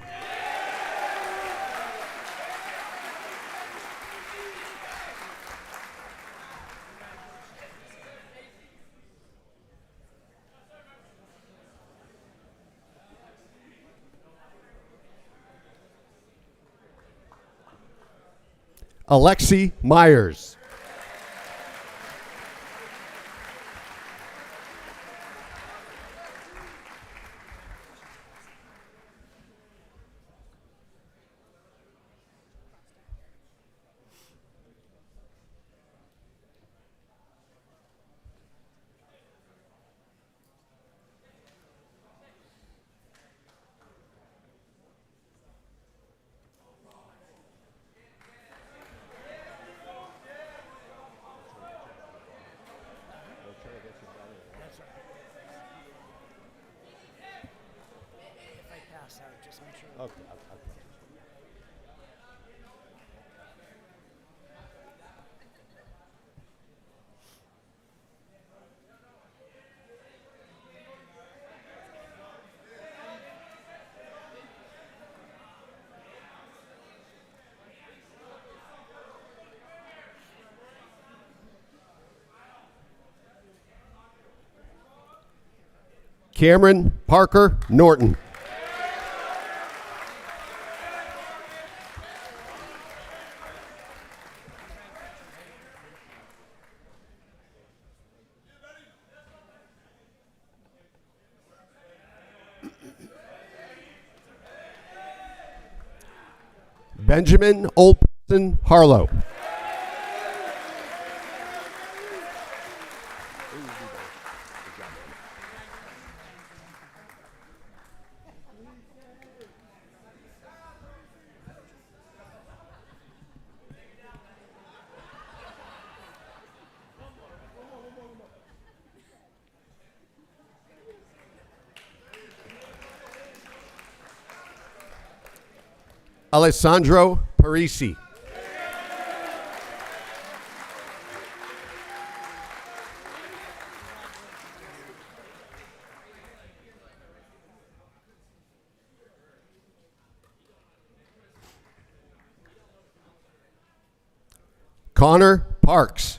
Alexi Myers. Cameron Parker Norton. Benjamin Oldperson Harlow. Alessandro Parisi. Connor Parks.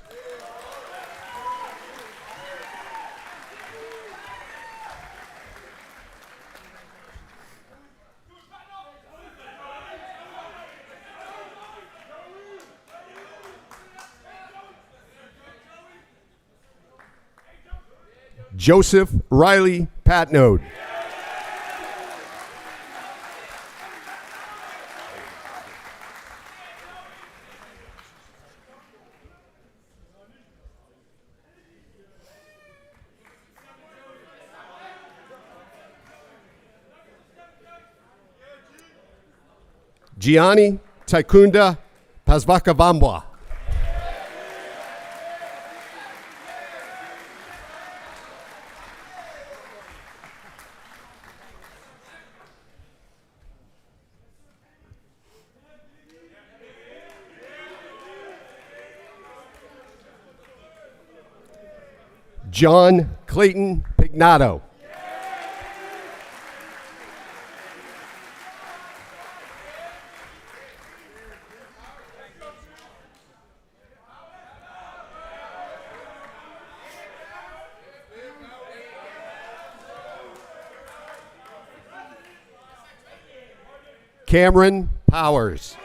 Joseph Riley Patnode. Gianni Taikunda Pasvakavambwa. John Clayton Pignato. Cameron Powers.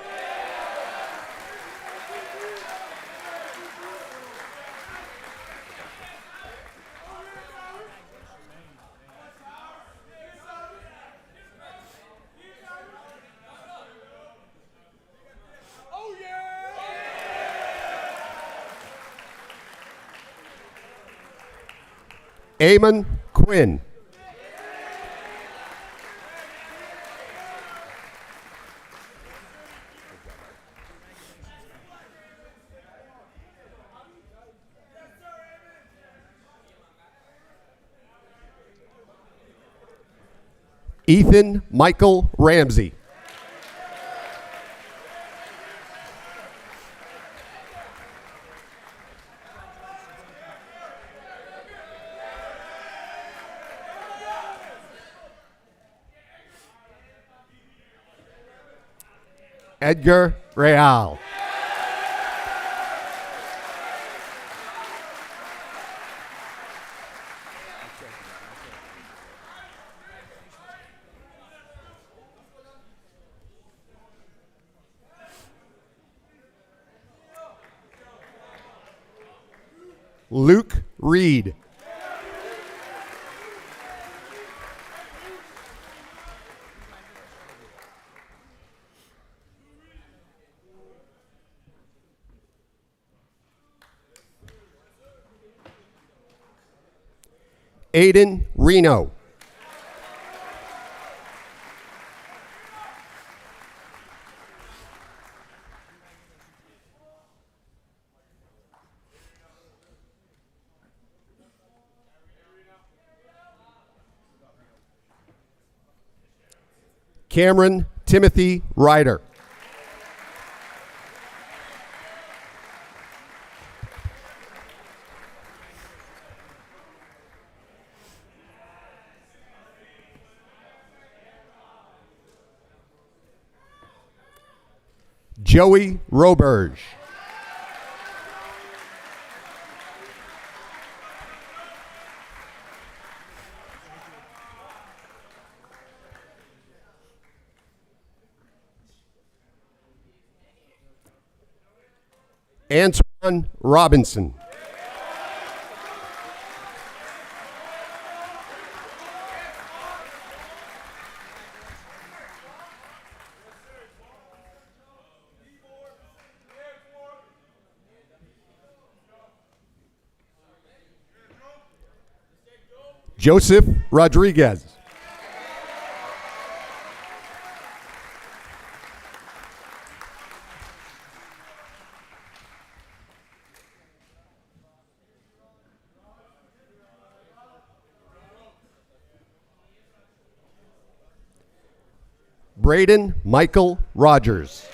Eamon Quinn. Ethan Michael Ramsey. Edgar Real. Luke Reed. Aiden Reno. Cameron Timothy Ryder. Joey Roberge. Antoine Robinson. Joseph Rodriguez. Braden Michael Rogers.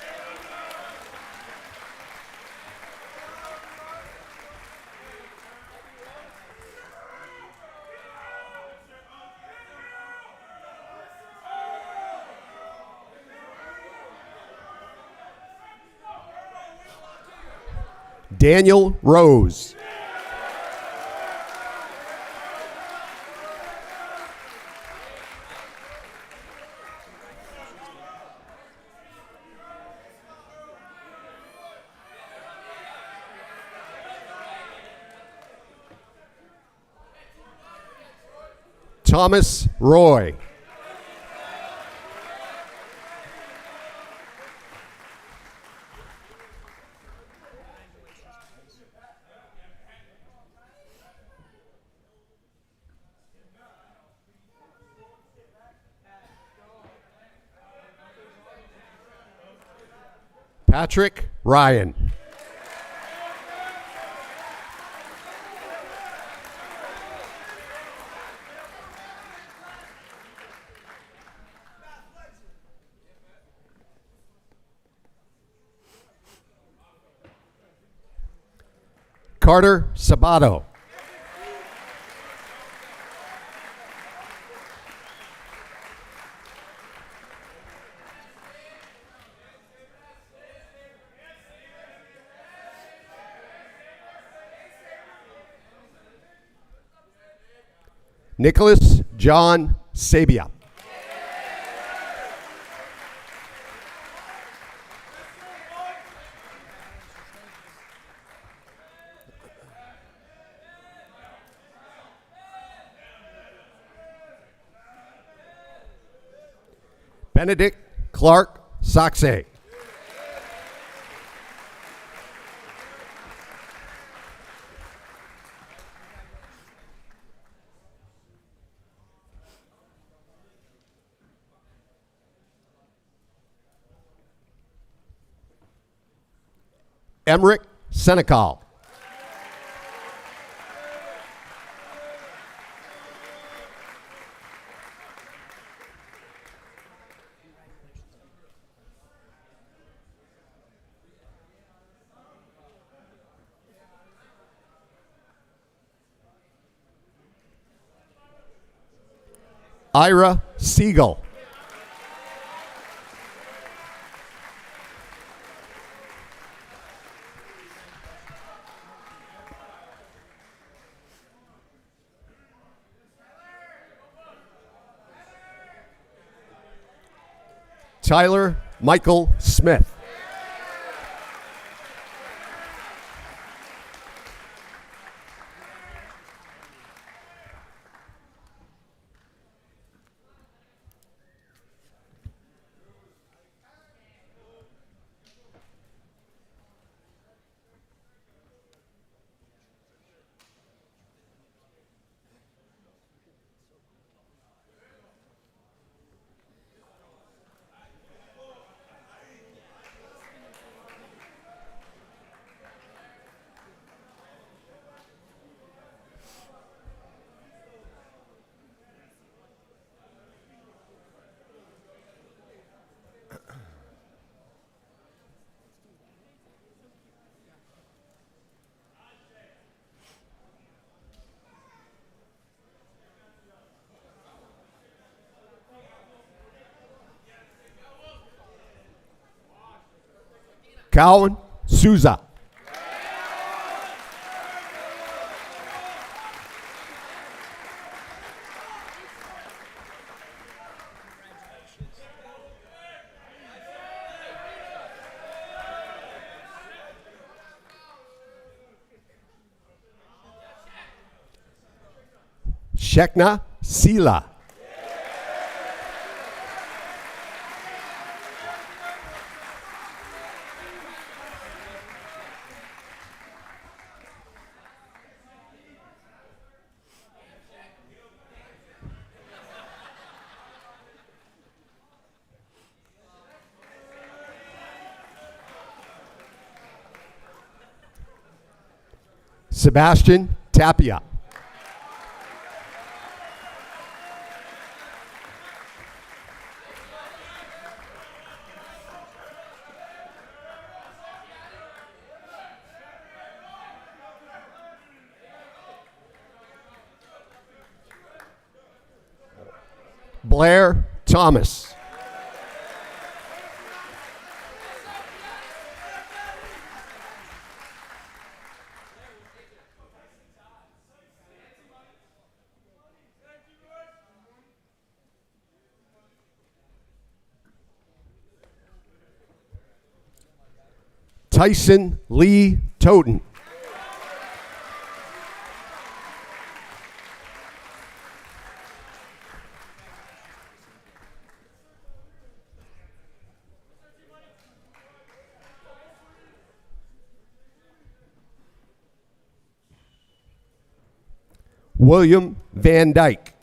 Daniel Rose. Thomas Roy. Patrick Ryan. Carter Sabato. Nicholas John Sabia. Benedict Clark Saxe. Emmerich Senecal. Ira Siegel. Tyler Michael Smith. Colin Souza. Shekna Sila. Sebastian Tapia. Blair Thomas. Tyson Lee Toten. William Van Dyke.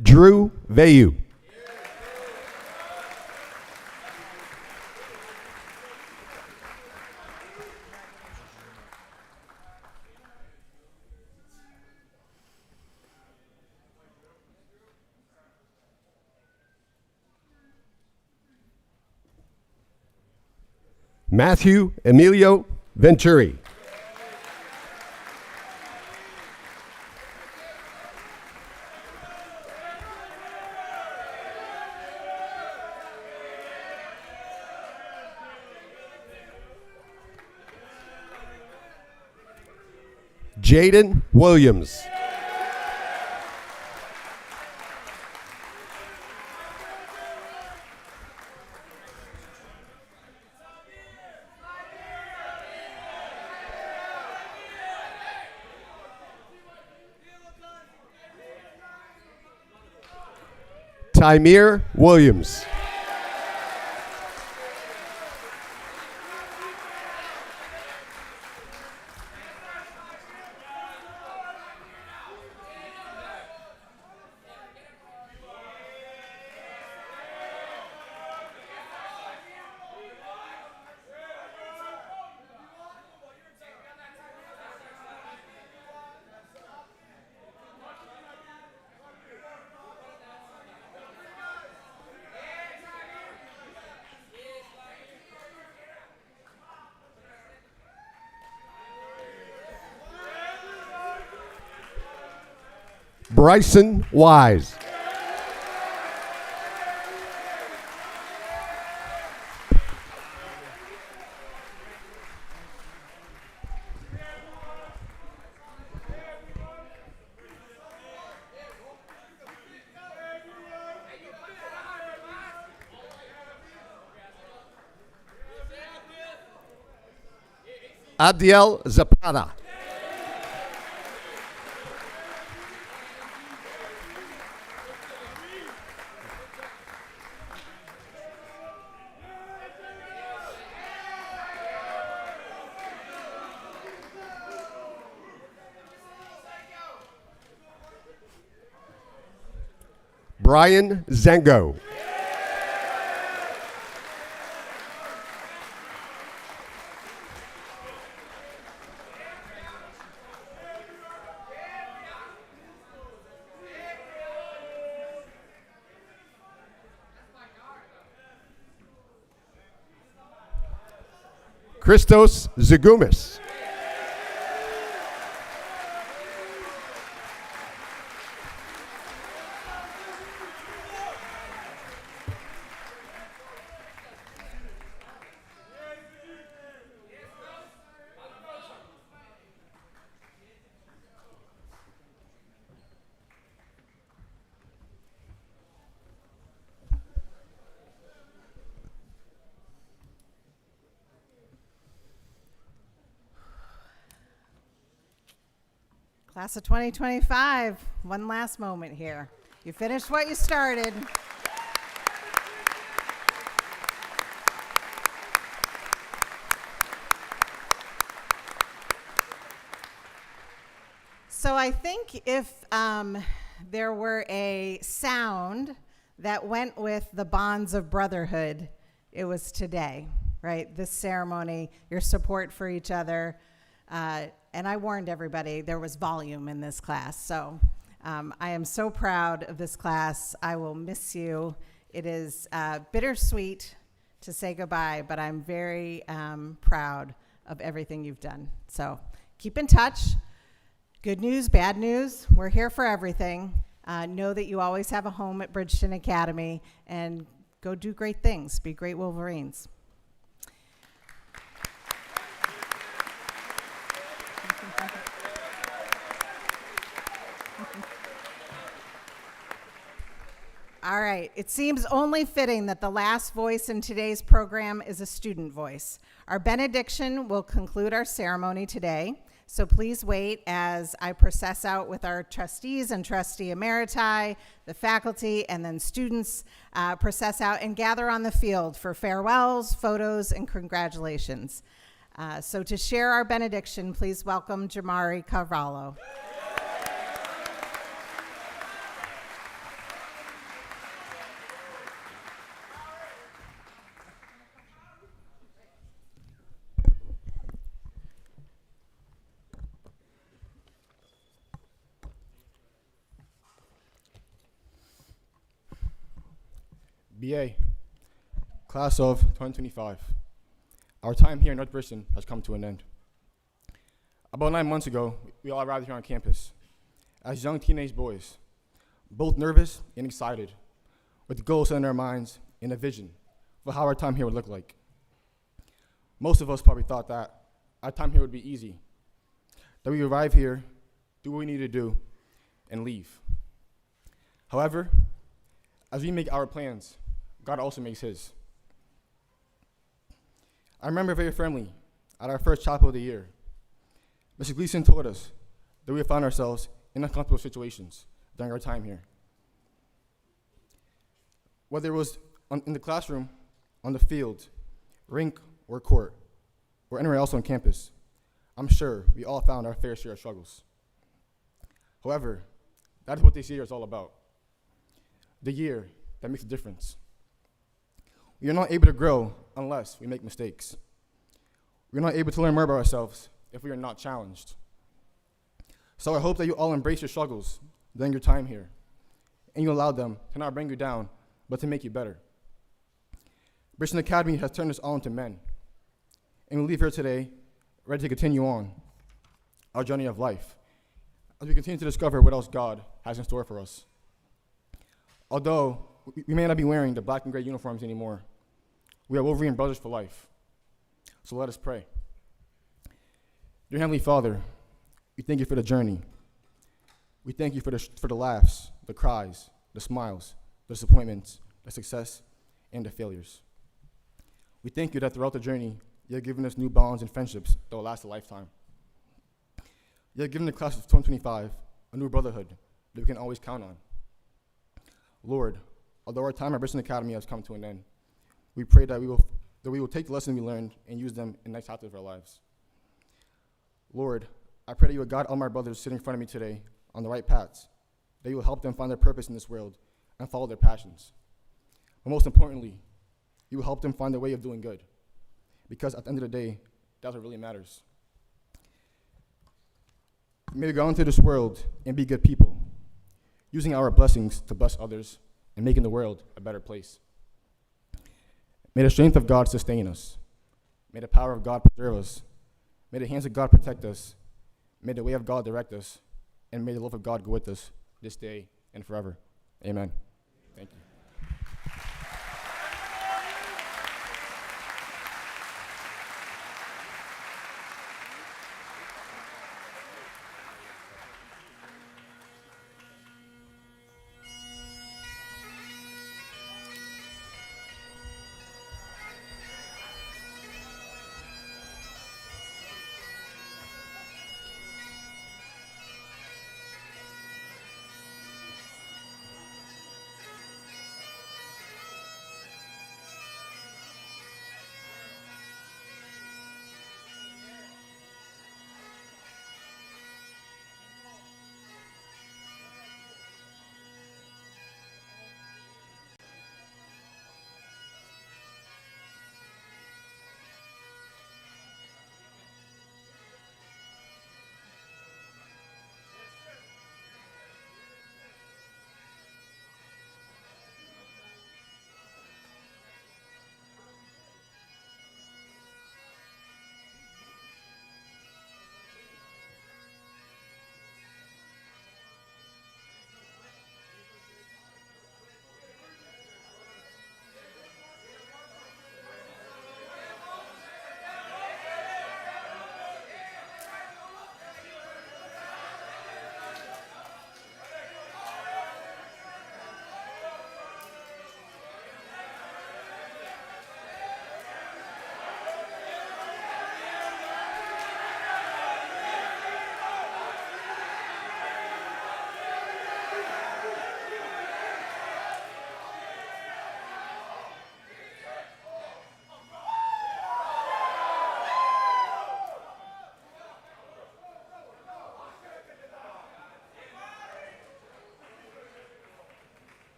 Drew Vayu. Matthew Emilio Venturi. Jaden Williams. Tymere Williams. Bryson Wise. Abdiel Zapata. Brian Zengo. Christos Zagumis. Class of 2025, one last moment here. You finished what you started. So I think if there were a sound that went with the bonds of brotherhood, it was today, right? This ceremony, your support for each other. And I warned everybody there was volume in this class. So I am so proud of this class. I will miss you. It is bittersweet to say goodbye, but I'm very proud of everything you've done. So keep in touch. Good news, bad news, we're here for everything. Know that you always have a home at Bridgton Academy, and go do great things. Be great Wolverines. All right, it seems only fitting that the last voice in today's program is a student voice. Our benediction will conclude our ceremony today, so please wait as I process out with our trustees and trustee emeriti, the faculty, and then students process out and gather on the field for farewells, photos, and congratulations. So to share our benediction, please welcome Jamari Carvalho. BA, Class of 2025. Our time here in North Bridgton has come to an end. About 9 months ago, we all arrived here on campus as young teenage boys, both nervous and excited, with goals set in our minds and a vision for how our time here would look like. Most of us probably thought that our time here would be easy, that we would arrive here, do what we need to do, and leave. However, as we make our plans, God also makes his. I remember very firmly at our first chapel of the year, Mr. Gleason told us that we found ourselves in uncomfortable situations during our time here. Whether it was in the classroom, on the field, rink, or court, or anywhere else on campus, I'm sure we all found our fair share of struggles. However, that is what this year is all about. The year that makes a difference. We are not able to grow unless we make mistakes. We are not able to learn more about ourselves if we are not challenged. So I hope that you all embrace your struggles during your time here, and you allow them to not bring you down, but to make you better. Bridgton Academy has turned us all into men, and we leave here today ready to continue on our journey of life as we continue to discover what else God has in store for us. Although we may not be wearing the black and gray uniforms anymore, we are Wolverine brothers for life. So let us pray. Dear Heavenly Father, we thank you for the journey. We thank you for the laughs, the cries, the smiles, the disappointments, the success, and the failures. We thank you that throughout the journey, You have given us new bonds and friendships that will last a lifetime. You have given the class of 2025 a new brotherhood that we can always count on. Lord, although our time at Bridgton Academy has come to an end, we pray that we will take the lessons we learned and use them in the next chapter of our lives. Lord, I pray that you will guide all my brothers sitting in front of me today on the right paths, that you will help them find their purpose in this world and follow their passions. But most importantly, you will help them find their way of doing good, because at the end of the day, that's what really matters. May we go into this world and be good people, using our blessings to bless others and making the world a better place. May the strength of God sustain us. May the power of God preserve us. May the hands of God protect us. May the way of God direct us. And may the love of God go with us this day and forever. Amen. Thank you.